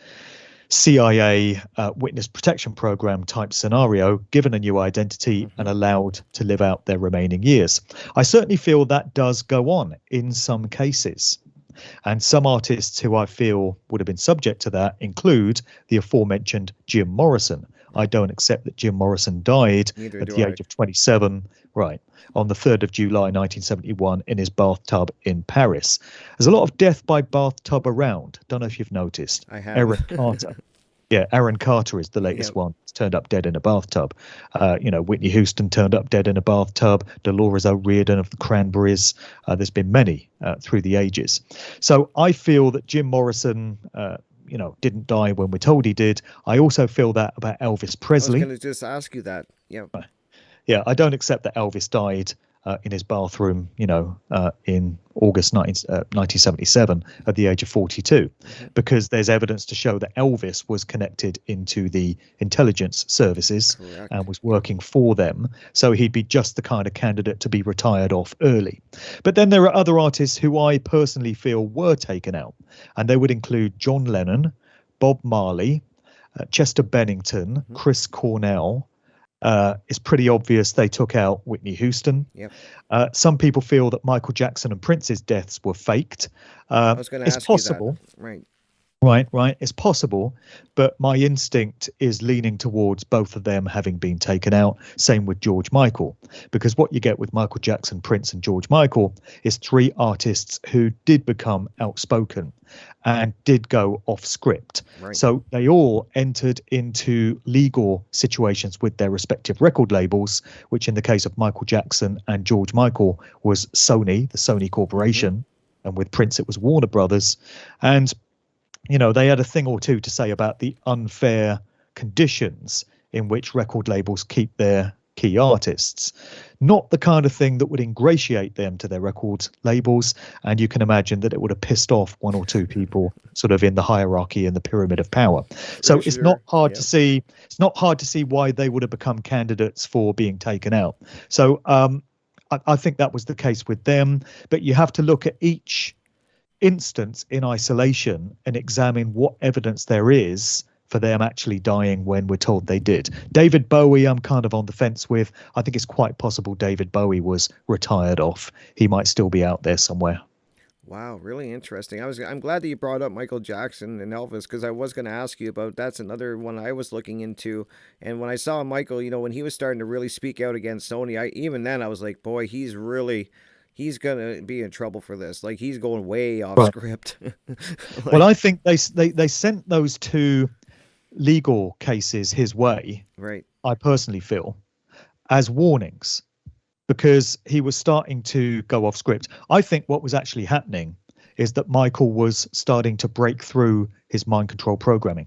CIA witness protection program type scenario, given a new identity and allowed to live out their remaining years. I certainly feel that does go on in some cases. And some artists who I feel would have been subject to that include the aforementioned Jim Morrison. I don't accept that Jim Morrison died Neither at do the I. age of 27, right, on the 3rd of July 1971 in his bathtub in Paris. There's a lot of death by bathtub around. Don't know if you've noticed. I have. Aaron Carter. Yeah, Aaron Carter is the latest Yep. one. He's turned up dead in a bathtub. Whitney Houston turned up dead in a bathtub. Dolores O'Riordan of the Cranberries. There's been many through the ages. So I feel that Jim Morrison, didn't die when we're told he did. I also feel that about Elvis I was Presley. going to just ask you that. Yeah. Yeah, I don't accept that Elvis died in his bathroom, in August 1977 at the age of 42, because there's evidence to show that Elvis was connected into the intelligence services Correct. and was working for them. So he'd be just the kind of candidate to be retired off early. But then there are other artists who I personally feel were taken out, and they would include John Lennon, Bob Marley, Chester Bennington, Chris Cornell. It's pretty obvious they took out Whitney Houston. Yep. Some people feel that Michael Jackson and Prince's deaths were faked. I was going to It's ask possible. you that. Right. Right. It's possible, but my instinct is leaning towards both of them having been taken out. Same with George Michael, because what you get with Michael Jackson, Prince, and George Michael is three artists who did become outspoken and did go off script. Right. So they all entered into legal situations with their respective record labels, which in the case of Michael Jackson and George Michael was Sony, the Sony Corporation, and with Prince it was Warner Brothers. And they had a thing or two to say about the unfair conditions in which record labels keep their key artists. Not the kind of thing that would ingratiate them to their record labels. And you can imagine that it would have pissed off one or two people sort of in the hierarchy and the pyramid of power. So it's not hard to see. It's not hard to see why they would have become candidates for being taken out. So I think that was the case with them. But you have to look at each instance in isolation and examine what evidence there is for them actually dying when we're told they did. David Bowie, I'm kind of on the fence with. I think it's quite possible David Bowie was retired off. He might still be out there somewhere. Wow, really interesting. I'm glad that you brought up Michael Jackson and Elvis, because I was going to ask you about that's another one I was looking into. And when I saw Michael, when he was starting to really speak out against Sony, even then I was like, boy, he's going to be in trouble for this. Like, he's going way off script. Well, I think they sent those two legal cases his way. Right. I personally feel as warnings, because he was starting to go off script. I think what was actually happening is that Michael was starting to break through his mind control programming,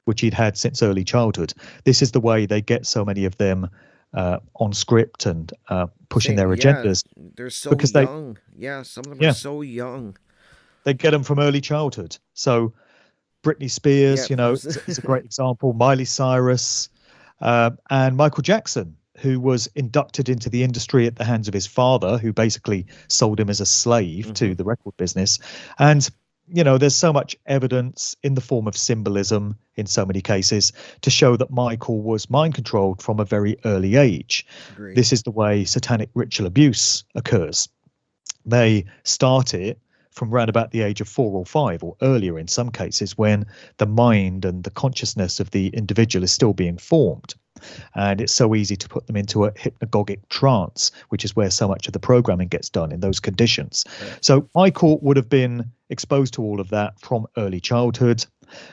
which he'd had since early childhood. This is the way they get so many of them on script and pushing their agendas. They're so because young. Some of them are so young. They get them from early childhood. So Britney Spears, is a great example. Miley Cyrus, and Michael Jackson, who was inducted into the industry at the hands of his father, who basically sold him as a slave to the record business. And there's so much evidence in the form of symbolism in so many cases to show that Michael was mind controlled from a very early age. Agreed. This is the way satanic ritual abuse occurs. They start it from around about the age of 4 or 5 or earlier in some cases, when the mind and the consciousness of the individual is still being formed. And it's so easy to put them into a hypnagogic trance, which is where so much of the programming gets done in those conditions. Right. So Michael would have been exposed to all of that from early childhood.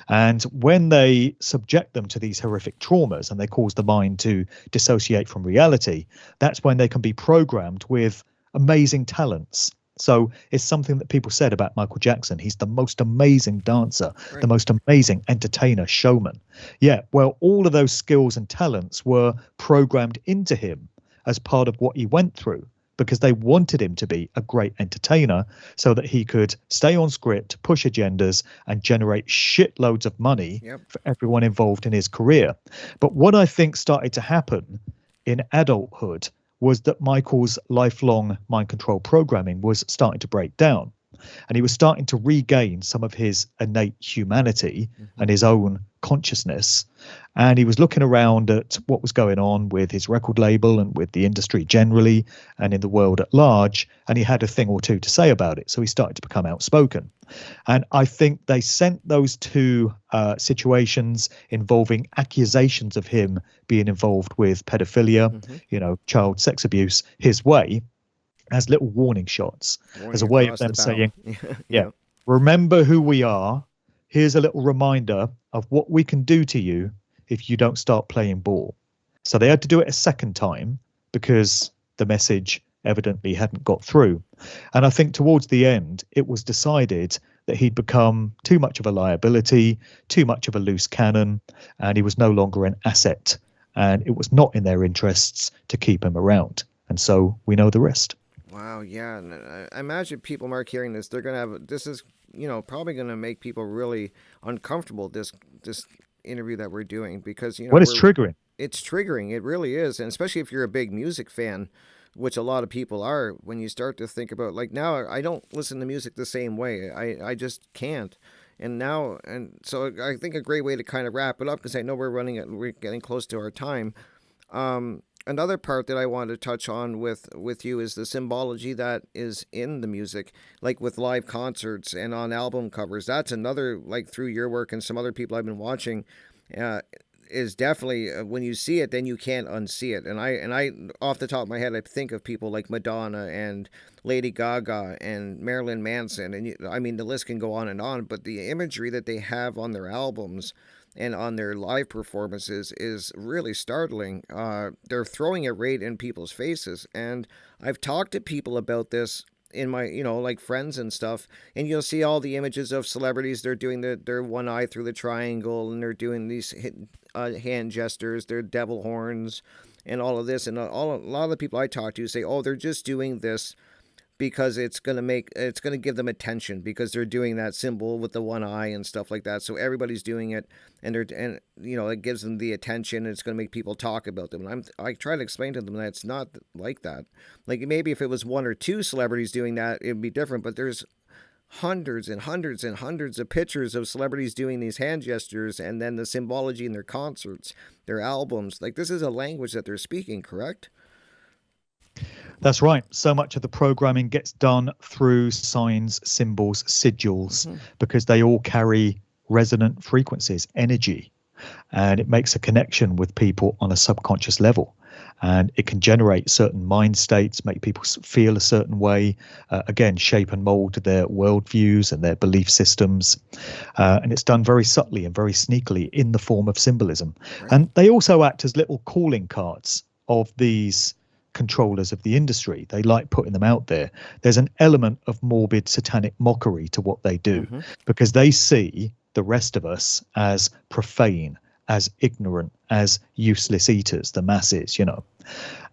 And when they subject them to these horrific traumas and they cause the mind to dissociate from reality, that's when they can be programmed with amazing talents. So it's something that people said about Michael Jackson. He's the most amazing dancer, the Right. most amazing entertainer, showman. Yeah, well, all of those skills and talents were programmed into him as part of what he went through, because they wanted him to be a great entertainer so that he could stay on script, push agendas, and generate shitloads of money Yep. for everyone involved in his career. But what I think started to happen in adulthood was that Michael's lifelong mind control programming was starting to break down. And he was starting to regain some of his innate humanity and his own consciousness. And he was looking around at what was going on with his record label and with the industry generally and in the world at large. And he had a thing or two to say about it. So he started to become outspoken. And I think they sent those two situations involving accusations of him being involved with pedophilia, child sex abuse, his way as little warning shots, Warning as a way of across them the bow. saying, Yeah. remember who we are. Here's a little reminder of what we can do to you if you don't start playing ball. So they had to do it a second time because the message evidently hadn't got through. And I think towards the end, it was decided that he'd become too much of a liability, too much of a loose cannon, and he was no longer an asset. And it was not in their interests to keep him around. And so we know the rest. Wow, yeah. And I imagine people, Mark, hearing this, they're gonna have this is probably gonna make people really uncomfortable. This interview that we're doing because Well, it's triggering. it's triggering. It really is, and especially if you're a big music fan, which a lot of people are. When you start to think about like now, I don't listen to music the same way. I just can't. And so I think a great way to kind of wrap it up because I know we're getting close to our time. Another part that I want to touch on with you is the symbology that is in the music, like with live concerts and on album covers. That's another, like through your work and some other people I've been watching, is definitely when you see it, then you can't unsee it. And I off the top of my head, I think of people like Madonna and Lady Gaga and Marilyn Manson, and I mean the list can go on, but the imagery that they have on their albums and on their live performances is really startling. They're throwing it right in people's faces. And I've talked to people about this in my, like friends and stuff, and you'll see all the images of celebrities. They're doing their one eye through the triangle, and they're doing these hand gestures, their devil horns, and all of this. And a lot of the people I talk to say, oh, they're just doing this because it's gonna give them attention because they're doing that symbol with the one eye and stuff like that. So everybody's doing it, and it gives them the attention. And it's gonna make people talk about them. And I try to explain to them that it's not like that. Like maybe if it was one or two celebrities doing that, it'd be different. But there's hundreds and hundreds and hundreds of pictures of celebrities doing these hand gestures, and then the symbology in their concerts, their albums. Like this is a language that they're speaking, correct? That's right. So much of the programming gets done through signs, symbols, sigils, because they all carry resonant frequencies, energy, and it makes a connection with people on a subconscious level. And it can generate certain mind states, make people feel a certain way, again, shape and mold their worldviews and their belief systems. And it's done very subtly and very sneakily in the form of symbolism. Right. And they also act as little calling cards of these controllers of the industry. They like putting them out there. There's an element of morbid satanic mockery to what they do because they see the rest of us as profane, as ignorant, as useless eaters, the masses,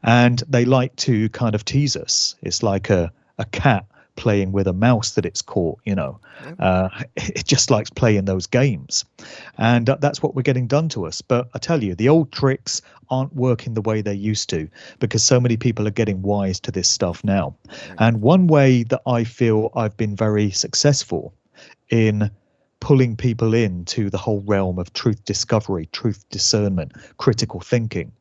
and they like to kind of tease us. It's like a cat playing with a mouse that it's caught, it just likes playing those games. And that's what we're getting done to us. But I tell you, the old tricks aren't working the way they used to because so many people are getting wise to this stuff now. And one way that I feel I've been very successful in pulling people into the whole realm of truth discovery, truth discernment, critical thinking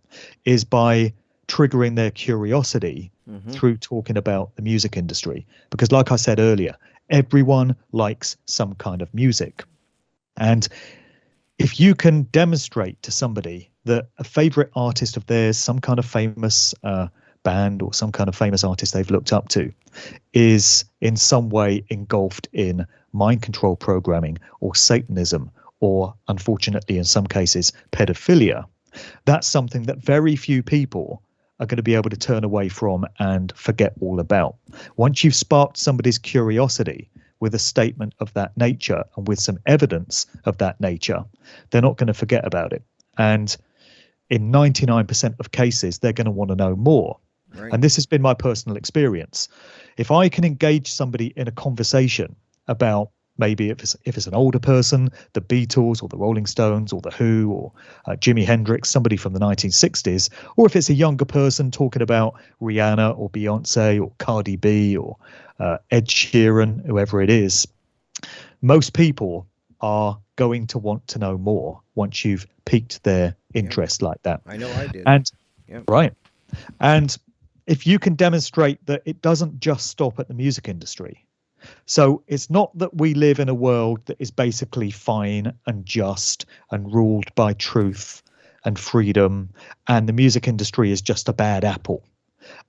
is by triggering their curiosity through talking about the music industry. Because like I said earlier, everyone likes some kind of music. And if you can demonstrate to somebody that a favorite artist of theirs, some kind of famous band or some kind of famous artist they've looked up to, is in some way engulfed in mind control programming or Satanism or unfortunately in some cases pedophilia, that's something that very few people are going to be able to turn away from and forget all about. Once you've sparked somebody's curiosity with a statement of that nature and with some evidence of that nature, they're not going to forget about it. And in 99% of cases, they're going to want to know more. Right. And this has been my personal experience. If I can engage somebody in a conversation about, maybe if it's an older person, the Beatles or the Rolling Stones or the Who or Jimi Hendrix, somebody from the 1960s, or if it's a younger person talking about Rihanna or Beyonce or Cardi B or Ed Sheeran, whoever it is, most people are going to want to know more once you've piqued their interest like that. I know I did. And Yep. right. And if you can demonstrate that it doesn't just stop at the music industry. So it's not that we live in a world that is basically fine and just and ruled by truth and freedom, and the music industry is just a bad apple.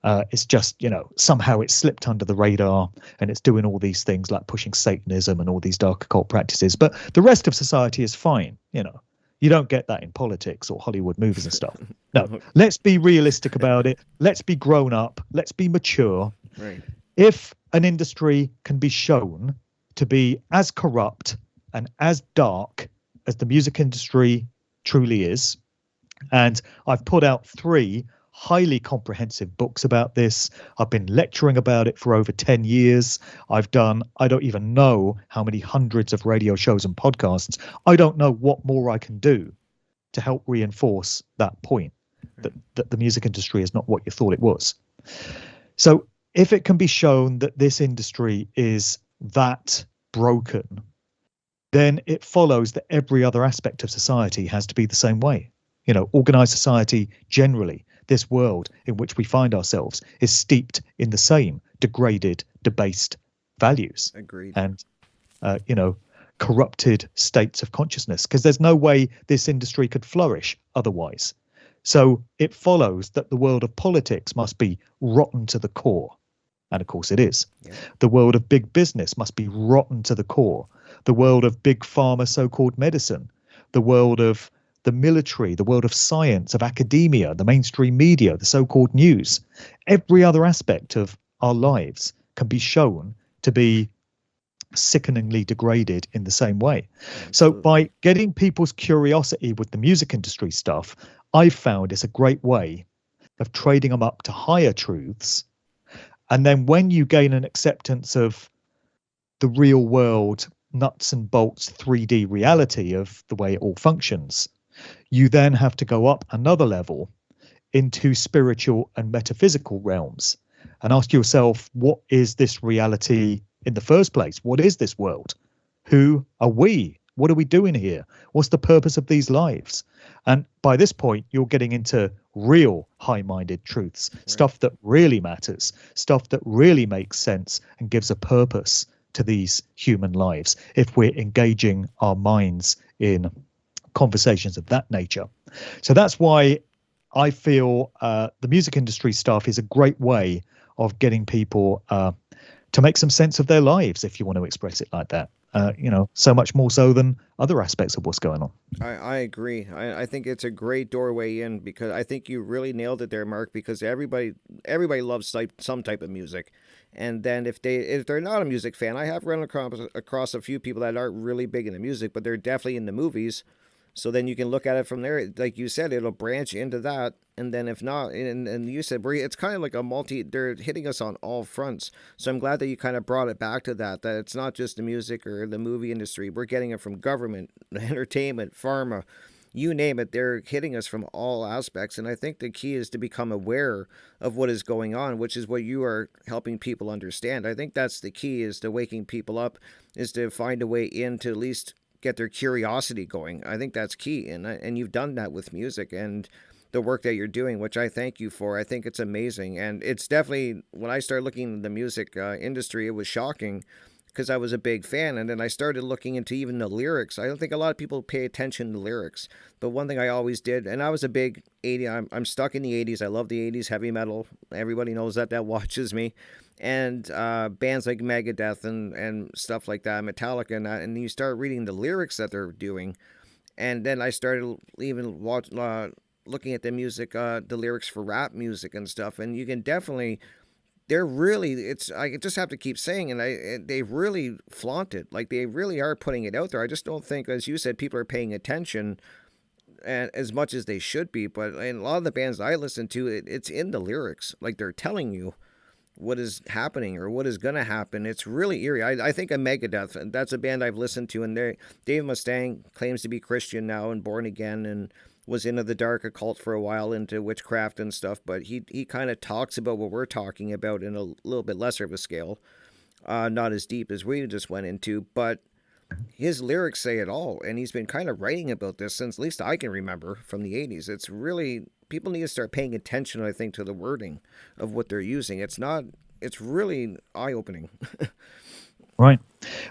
It's just, somehow it's slipped under the radar and it's doing all these things like pushing Satanism and all these dark occult practices. But the rest of society is fine. You don't get that in politics or Hollywood movies and stuff. No, let's be realistic about it. Let's be grown up. Let's be mature. Right. If an industry can be shown to be as corrupt and as dark as the music industry truly is, and I've put out 3 highly comprehensive books about this. I've been lecturing about it for over 10 years. I've done, I don't even know how many hundreds of radio shows and podcasts. I don't know what more I can do to help reinforce that point, that the music industry is not what you thought it was. So if it can be shown that this industry is that broken, then it follows that every other aspect of society has to be the same way. Organized society generally, this world in which we find ourselves, is steeped in the same degraded, debased values. Agreed. And, corrupted states of consciousness, because there's no way this industry could flourish otherwise. So it follows that the world of politics must be rotten to the core. And of course it is. Yeah. The world of big business must be rotten to the core. The world of big pharma, so-called medicine, the world of the military, the world of science, of academia, the mainstream media, the so-called news. Every other aspect of our lives can be shown to be sickeningly degraded in the same way. Absolutely. So by getting people's curiosity with the music industry stuff, I've found it's a great way of trading them up to higher truths. And then when you gain an acceptance of the real world, nuts and bolts 3D reality of the way it all functions, you then have to go up another level into spiritual and metaphysical realms and ask yourself, what is this reality in the first place? What is this world? Who are we? What are we doing here? What's the purpose of these lives? And by this point, you're getting into real high-minded truths, stuff that really matters, stuff that really makes sense and gives a purpose to these human lives if we're engaging our minds in conversations of that nature. So that's why I feel the music industry stuff is a great way of getting people to make some sense of their lives, if you want to express it like that. So much more so than other aspects of what's going on. I agree. I think it's a great doorway in, because I think you really nailed it there, Mark, because everybody loves some type of music. And then if they're not a music fan, I have run across a few people that aren't really big into music, but they're definitely into movies. So then you can look at it from there. Like you said, it'll branch into that. And then if not, and you said, it's kind of like they're hitting us on all fronts. So I'm glad that you kind of brought it back to that it's not just the music or the movie industry. We're getting it from government, entertainment, pharma, you name it. They're hitting us from all aspects. And I think the key is to become aware of what is going on, which is what you are helping people understand. I think that's the key, is to waking people up, is to find a way in to at least get their curiosity going. I think that's key. And you've done that with music and the work that you're doing, which I thank you for. I think it's amazing. And it's definitely, when I started looking at the music industry, it was shocking because I was a big fan. And then I started looking into even the lyrics. I don't think a lot of people pay attention to lyrics, but one thing I always did, and I was a big 80, I'm stuck in the 80s. I love the 80s heavy metal. Everybody knows that watches me. And bands like Megadeth and stuff like that, Metallica and that. And you start reading the lyrics that they're doing. And then I started even looking at the music, the lyrics for rap music and stuff. And you can definitely, they're really, it's, I just have to keep saying, and they really flaunt it. Like they really are putting it out there. I just don't think, as you said, people are paying attention and as much as they should be. But in a lot of the bands I listen to, it's in the lyrics. Like they're telling you what is happening or what is going to happen. It's really eerie. I think of Megadeth, and that's a band I've listened to, and Dave Mustaine claims to be Christian now and born again and was into the dark occult for a while, into witchcraft and stuff, but he kind of talks about what we're talking about in a little bit lesser of a scale, not as deep as we just went into, but his lyrics say it all, and he's been kind of writing about this since at least I can remember from the 80s. It's really, people need to start paying attention, I think, to the wording of what they're using. It's really eye-opening. Right.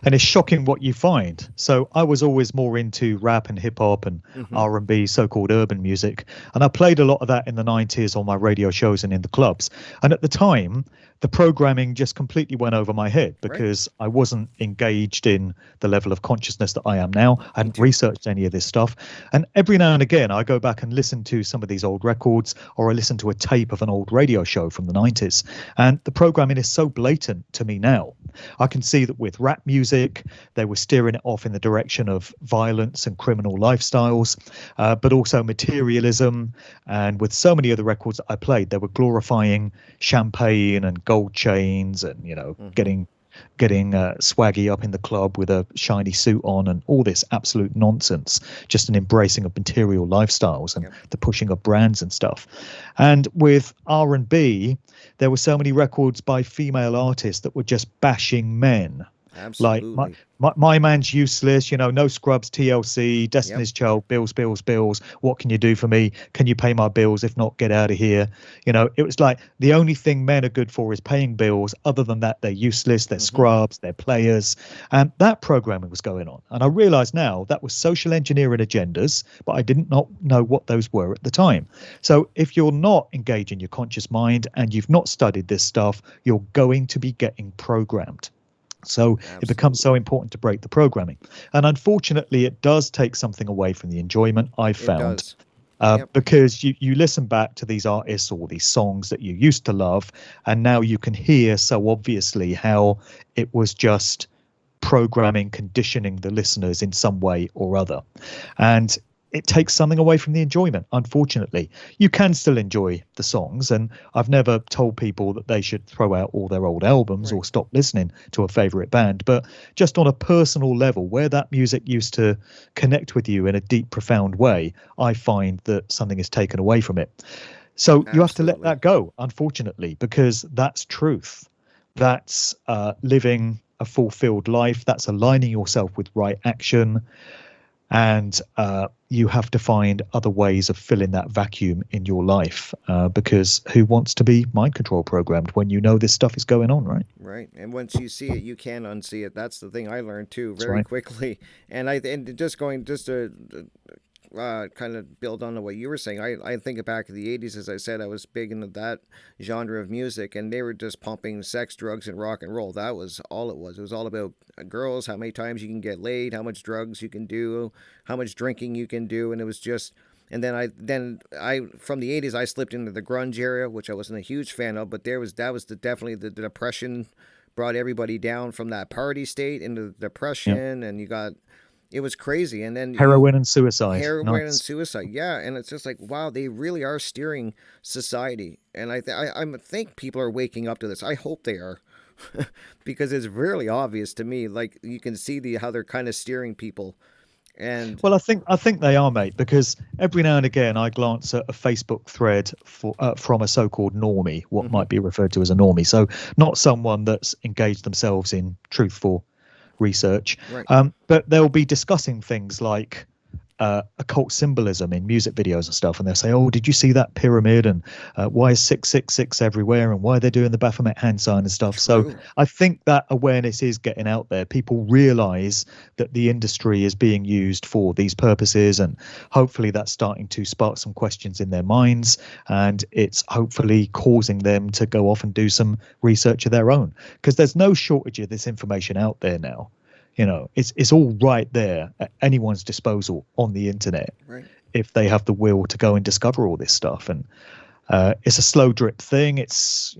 And it's shocking what you find. So I was always more into rap and hip hop and R&B, so-called urban music. And I played a lot of that in the 90s on my radio shows and in the clubs. And at the time, the programming just completely went over my head because I wasn't engaged in the level of consciousness that I am now. I hadn't researched any of this stuff. And every now and again, I go back and listen to some of these old records, or I listen to a tape of an old radio show from the 90s. And the programming is so blatant to me now. I can see that with rap music, they were steering it off in the direction of violence and criminal lifestyles, but also materialism. And with so many of the records that I played, they were glorifying champagne and gold chains and, you know, getting swaggy up in the club with a shiny suit on and all this absolute nonsense, just an embracing of material lifestyles and the pushing of brands and stuff. And with R&B, there were so many records by female artists that were just bashing men. Absolutely. Like my man's useless, you know, no scrubs, TLC, Destiny's Child, bills, bills, bills. What can you do for me? Can you pay my bills? If not, get out of here. You know, it was like the only thing men are good for is paying bills. Other than that, they're useless, they're scrubs, they're players. And that programming was going on. And I realize now that was social engineering agendas, but I didn't not know what those were at the time. So if you're not engaging your conscious mind and you've not studied this stuff, you're going to be getting programmed. So it becomes so important to break the programming. And unfortunately, it does take something away from the enjoyment, I've found. Because you listen back to these artists or these songs that you used to love, and now you can hear so obviously how it was just programming, conditioning the listeners in some way or other. And it takes something away from the enjoyment, unfortunately. You can still enjoy the songs, and I've never told people that they should throw out all their old albums or stop listening to a favorite band. But just on a personal level, where that music used to connect with you in a deep, profound way, I find that something is taken away from it. So you have to let that go, unfortunately, because that's truth. That's living a fulfilled life. That's aligning yourself with right action. And you have to find other ways of filling that vacuum in your life, because who wants to be mind control programmed when you know this stuff is going on, right? Right. And once you see it, you can't unsee it. That's the thing I learned too, very quickly. And just to kind of build on what you were saying, I think back in the 80s, as I said, I was big into that genre of music, and they were just pumping sex, drugs, and rock and roll. That was all it was. It was all about girls, how many times you can get laid, how much drugs you can do, how much drinking you can do, and it was just. And then I from the 80s I slipped into the grunge area, which I wasn't a huge fan of, but that was definitely the depression brought everybody down from that party state into the depression, and you got. It was crazy. And then heroin and suicide. And suicide. Yeah. And it's just like, wow, they really are steering society. And I think people are waking up to this. I hope they are. Because it's really obvious to me. Like you can see how they're kind of steering people. And well, I think they are, mate, because every now and again I glance at a Facebook thread from a so-called normie, what might be referred to as a normie. So not someone that's engaged themselves in truthful research, but they'll be discussing things like occult symbolism in music videos and stuff, and they'll say, "Oh, did you see that pyramid? And why is 666 everywhere? And why are they doing the Baphomet hand sign and stuff?" So True. I think that awareness is getting out there. People realize that the industry is being used for these purposes, and hopefully that's starting to spark some questions in their minds, and it's hopefully causing them to go off and do some research of their own, because there's no shortage of this information out there now. It's all right there at anyone's disposal on the internet, Right. if they have the will to go and discover all this stuff. And it's a slow drip thing. It's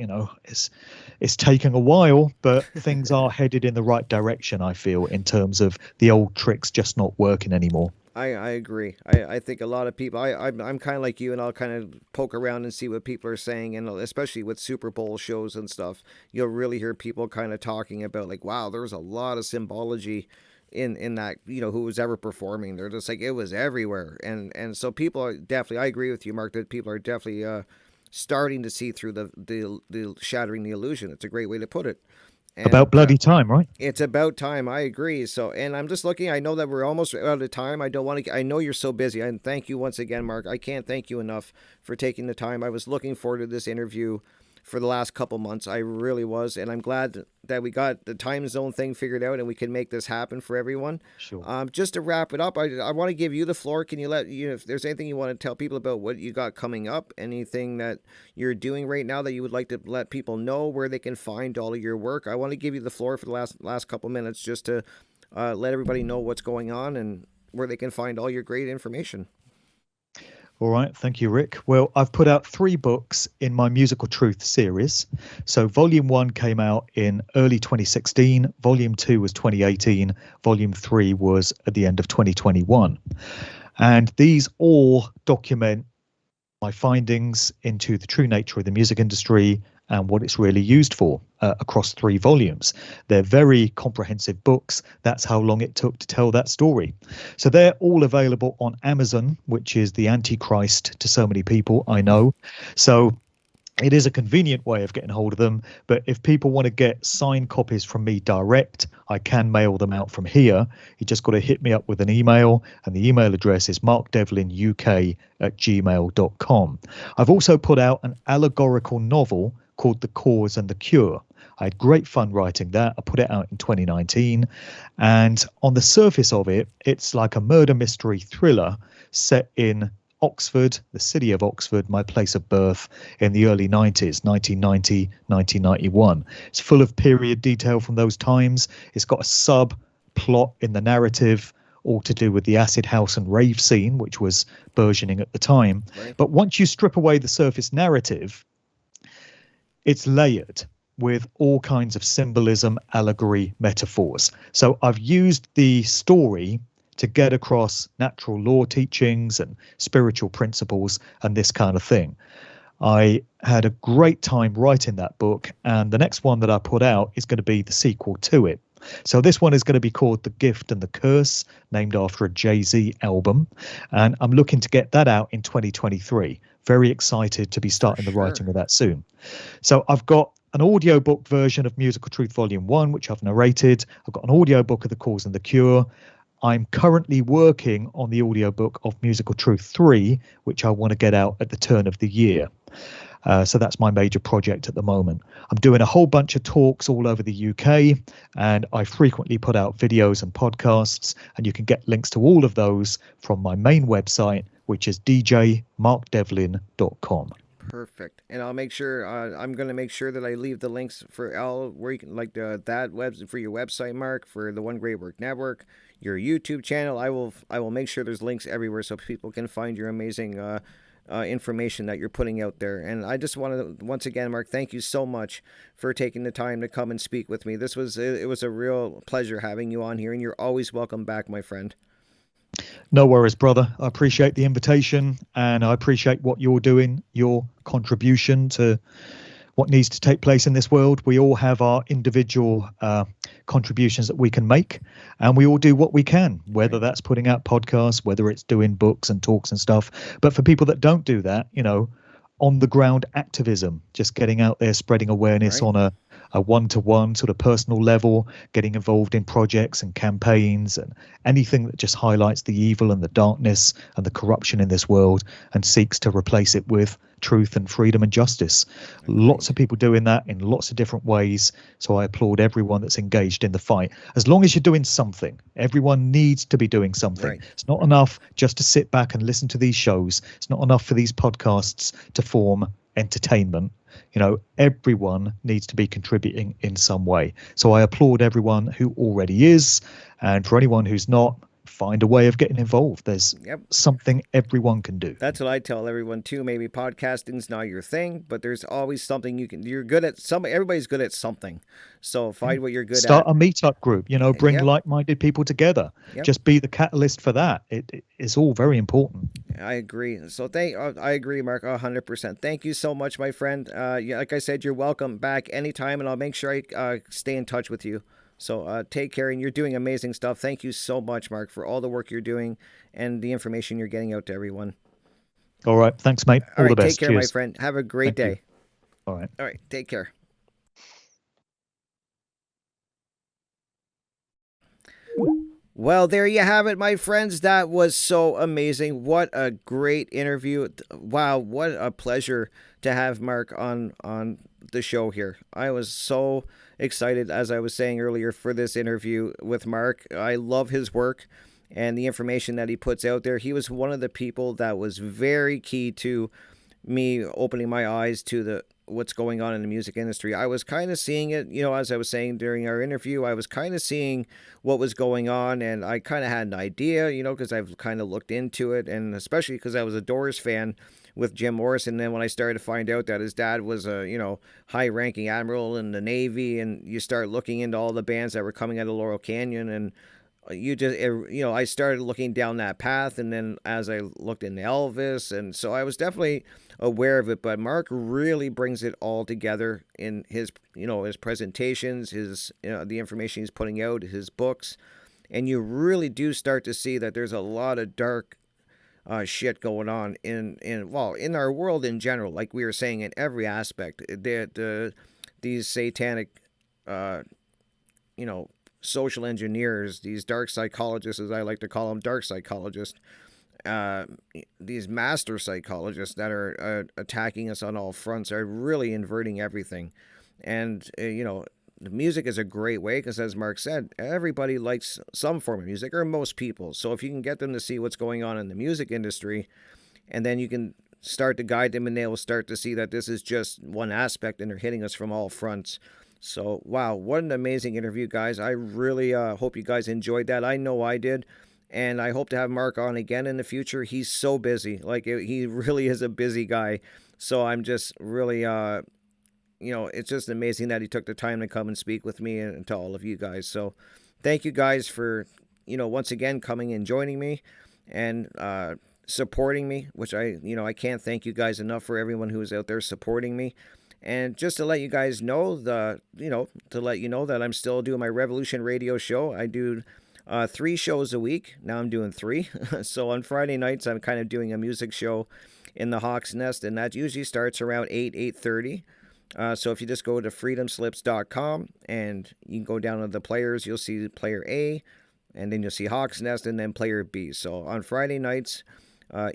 taking a while, but things are headed in the right direction, I feel, in terms of the old tricks just not working anymore. I agree. I think a lot of people. I'm kind of like you, and I'll kind of poke around and see what people are saying, and especially with Super Bowl shows and stuff, you'll really hear people kind of talking about like, wow, there's a lot of symbology in that. Who was ever performing? They're just like it was everywhere, and so people are definitely. I agree with you, Mark, that people are definitely starting to see through the shattering the illusion. It's a great way to put it. About And bloody time, right? it's about time. I agree. So, and I'm just looking. I know that we're almost out of time. I don't want to. I know you're so busy. And thank you once again, Mark. I can't thank you enough for taking the time. I was looking forward to this interview for the last couple months. I really was, and I'm glad that we got the time zone thing figured out, and we can make this happen for everyone. Sure. Just to wrap it up, I want to give you the floor. Can you let if there's anything you want to tell people about what you got coming up, anything that you're doing right now that you would like to let people know where they can find all of your work? I want to give you the floor for the last couple minutes just to let everybody know what's going on and where they can find all your great information. All right. Thank you, Rick. Well, I've put out 3 books in my Musical Truth series. So Volume 1 came out in early 2016. Volume 2 was 2018. Volume 3 was at the end of 2021. And these all document my findings into the true nature of the music industry and what it's really used for across 3 volumes. They're very comprehensive books. That's how long it took to tell that story. So they're all available on Amazon, which is the Antichrist to so many people, I know. So it is a convenient way of getting hold of them, but if people want to get signed copies from me direct, I can mail them out from here. You just got to hit me up with an email, and the email address is markdevlinuk@gmail.com. I've also put out an allegorical novel called The Cause and the Cure. I had great fun writing that. I put it out in 2019, and on the surface of it, it's like a murder mystery thriller set in Oxford, the city of Oxford, my place of birth, in the early 90s, 1990, 1991. It's full of period detail from those times. It's got a subplot in the narrative, all to do with the acid house and rave scene, which was burgeoning at the time. Right. But once you strip away the surface narrative, it's layered with all kinds of symbolism, allegory, metaphors. So I've used the story to get across natural law teachings and spiritual principles and this kind of thing. I had a great time writing that book, and the next one that I put out is going to be the sequel to it. So this one is going to be called The Gift and the Curse, named after a Jay-Z album, and I'm looking to get that out in 2023. Very excited to be starting the writing of that soon. So I've got an audiobook version of Musical Truth Volume 1, which I've narrated. I've got an audiobook of The Cause and the Cure. I'm currently working on the audiobook of Musical Truth 3, which I want to get out at the turn of the year. So that's my major project at the moment. I'm doing a whole bunch of talks all over the UK, and I frequently put out videos and podcasts, and you can get links to all of those from my main website, which is djmarkdevlin.com. Perfect. And I'll make sure I'm going to make sure that I leave the links for Al where you can like that web for your website, Mark, for the One Great Work Network, your YouTube channel. I will make sure there's links everywhere so people can find your amazing information that you're putting out there. And I just want to once again, Mark, thank you so much for taking the time to come and speak with me. It was a real pleasure having you on here, and you're always welcome back, my friend. No worries, brother. I appreciate the invitation, and I appreciate what you're doing, your contribution to what needs to take place in this world. We all have our individual contributions that we can make, and we all do what we can, whether that's putting out podcasts, whether it's doing books and talks and stuff. But for people that don't do that, on the ground activism, just getting out there, spreading awareness on a a one-to-one sort of personal level, getting involved in projects and campaigns and anything that just highlights the evil and the darkness and the corruption in this world and seeks to replace it with truth and freedom and justice. Lots of people doing that in lots of different ways. So I applaud everyone that's engaged in the fight. As long as you're doing something, everyone needs to be doing something. Right. It's not enough just to sit back and listen to these shows. It's not enough for these podcasts to form entertainment. Everyone needs to be contributing in some way. So I applaud everyone who already is. And for anyone who's not, find a way of getting involved. There's something everyone can do. That's what I tell everyone too. Maybe podcasting's not your thing, but there's always something you're good at. Everybody's good at something. So find what you're good Start at. a meetup group, bring like-minded people together. Just be the catalyst for that. It is all very important. I agree. So I agree, Mark, 100%. Thank you so much, my friend. Like I said, you're welcome back anytime, and I'll make sure I stay in touch with you. So take care, and you're doing amazing stuff. Thank you so much, Mark, for all the work you're doing and the information you're getting out to everyone. All right. Thanks, mate. All the best. Take care, Cheers. my friend. Have a great day. All right. All right. Take care. Well, there you have it, my friends. That was so amazing. What a great interview. Wow, what a pleasure to have Mark on the show here. I was so excited, as I was saying earlier, for this interview with Mark. I love his work and the information that he puts out there. He was one of the people that was very key to me opening my eyes to what's going on in the music industry. I was kind of seeing it, as I was saying during our interview, I was kind of seeing what was going on, and I kind of had an idea, because I've kind of looked into it, and especially because I was a Doors fan with Jim Morrison. And then when I started to find out that his dad was a, high-ranking admiral in the Navy, and you start looking into all the bands that were coming out of Laurel Canyon, and I started looking down that path. And then as I looked into Elvis, and so I was definitely aware of it, but Mark really brings it all together in his, his presentations, his, the information he's putting out, his books. And you really do start to see that there's a lot of dark shit going on in our world in general, like we were saying, in every aspect. These satanic, social engineers, these dark psychologists, as I like to call them, dark psychologists, these master psychologists that are attacking us on all fronts, are really inverting everything. And the music is a great way, because as Mark said, everybody likes some form of music, or most people. So if you can get them to see what's going on in the music industry, and then you can start to guide them, and they will start to see that this is just one aspect and they're hitting us from all fronts. So, wow, what an amazing interview, guys. I really hope you guys enjoyed that. I know I did. And I hope to have Mark on again in the future. He's so busy. He really is a busy guy. So I'm just really, it's just amazing that he took the time to come and speak with me and to all of you guys. So thank you guys for, once again, coming and joining me and supporting me, which I can't thank you guys enough for everyone who is out there supporting me. And just to let you guys know, that I'm still doing my Revolution Radio show. I do 3 shows a week. Now I'm doing 3. So on Friday nights, I'm kind of doing a music show in the Hawk's Nest, and that usually starts around 8:30. So if you just go to freedomslips.com and you can go down to the players, you'll see player A, and then you'll see Hawk's Nest, and then player B. So on Friday nights,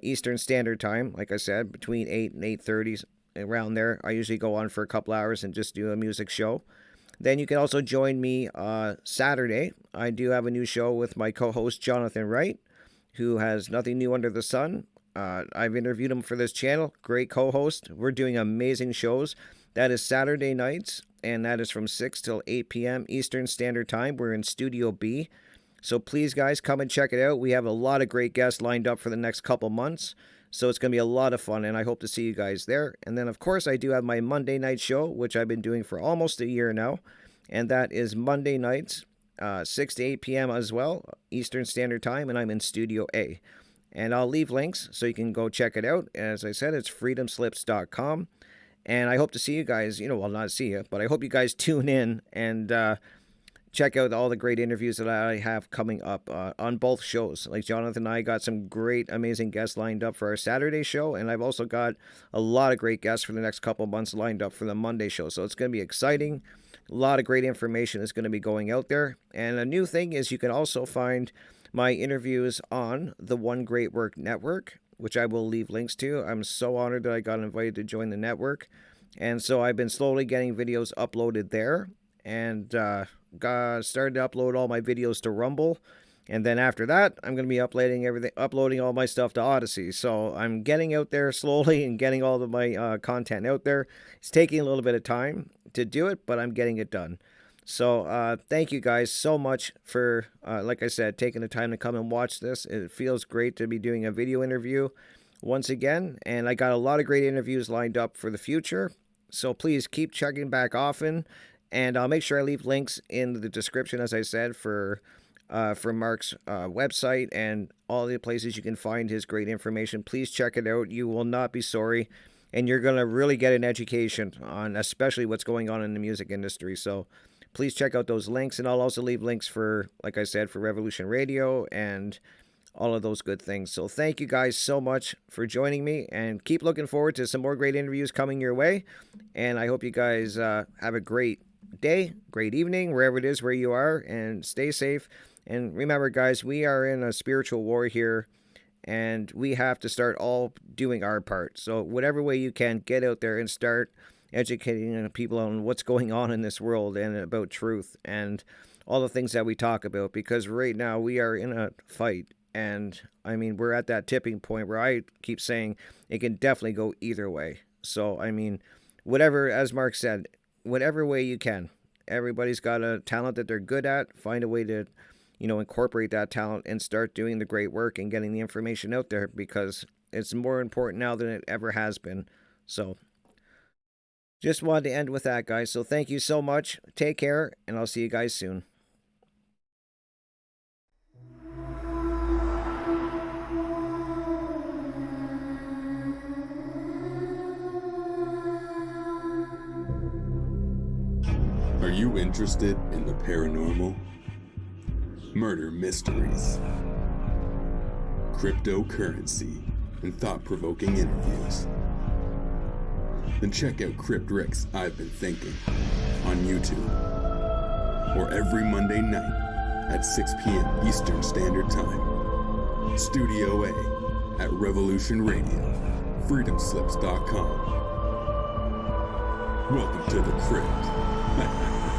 Eastern Standard Time, like I said, between 8 and 8:30, around there, I usually go on for a couple hours and just do a music show. Then you can also join me Saturday. I do have a new show with my co-host Jonathan Wright, who has nothing new under the sun. I've interviewed him for this channel. Great co-host. We're doing amazing shows. That is Saturday nights, and that is from 6 till 8 p.m. Eastern Standard Time. We're in Studio B. So please, guys, come and check it out. We have a lot of great guests lined up for the next couple months. So it's going to be a lot of fun, and I hope to see you guys there. And then, of course, I do have my Monday night show, which I've been doing for almost a year now. And that is Monday nights, 6 to 8 p.m. as well, Eastern Standard Time, and I'm in Studio A. And I'll leave links so you can go check it out. As I said, it's freedomslips.com. And I hope to see you guys, not see you, but I hope you guys tune in and check out all the great interviews that I have coming up on both shows. Like Jonathan and I got some great, amazing guests lined up for our Saturday show, and I've also got a lot of great guests for the next couple months lined up for the Monday show. So it's going to be exciting. A lot of great information is going to be going out there. And a new thing is you can also find my interviews on the One Great Work Network, which I will leave links to. I'm so honored that I got invited to join the network. And so I've been slowly getting videos uploaded there, and started to upload all my videos to Rumble. And then after that, I'm going to be uploading all my stuff to Odyssey. So I'm getting out there slowly and getting all of my content out there. It's taking a little bit of time to do it, but I'm getting it done. So thank you guys so much for, like I said, taking the time to come and watch this. It feels great to be doing a video interview once again. And I got a lot of great interviews lined up for the future. So please keep checking back often. And I'll make sure I leave links in the description, as I said, for Mark's website and all the places you can find his great information. Please check it out. You will not be sorry. And you're going to really get an education on especially what's going on in the music industry. So please check out those links. And I'll also leave links for, like I said, for Revolution Radio and all of those good things. So thank you guys so much for joining me, and keep looking forward to some more great interviews coming your way. And I hope you guys have a great day, great evening, wherever it is where you are, and stay safe. And remember, guys, we are in a spiritual war here, and we have to start all doing our part. So whatever way you can, get out there and start educating people on what's going on in this world and about truth and all the things that we talk about, because right now we are in a fight. And I mean, we're at that tipping point where I keep saying it can definitely go either way. So, I mean, whatever, as Mark said, whatever way you can. Everybody's got a talent that they're good at. Find a way to, incorporate that talent and start doing the great work and getting the information out there, because it's more important now than it ever has been. So, just wanted to end with that, guys. So thank you so much. Take care, and I'll see you guys soon. Are you interested in the paranormal? Murder mysteries, cryptocurrency, and thought-provoking interviews? Then check out Crypt Rick's I've Been Thinking on YouTube, or every Monday night at 6 p.m. Eastern Standard Time. Studio A at Revolution Radio, freedomslips.com. Welcome to the Crypt.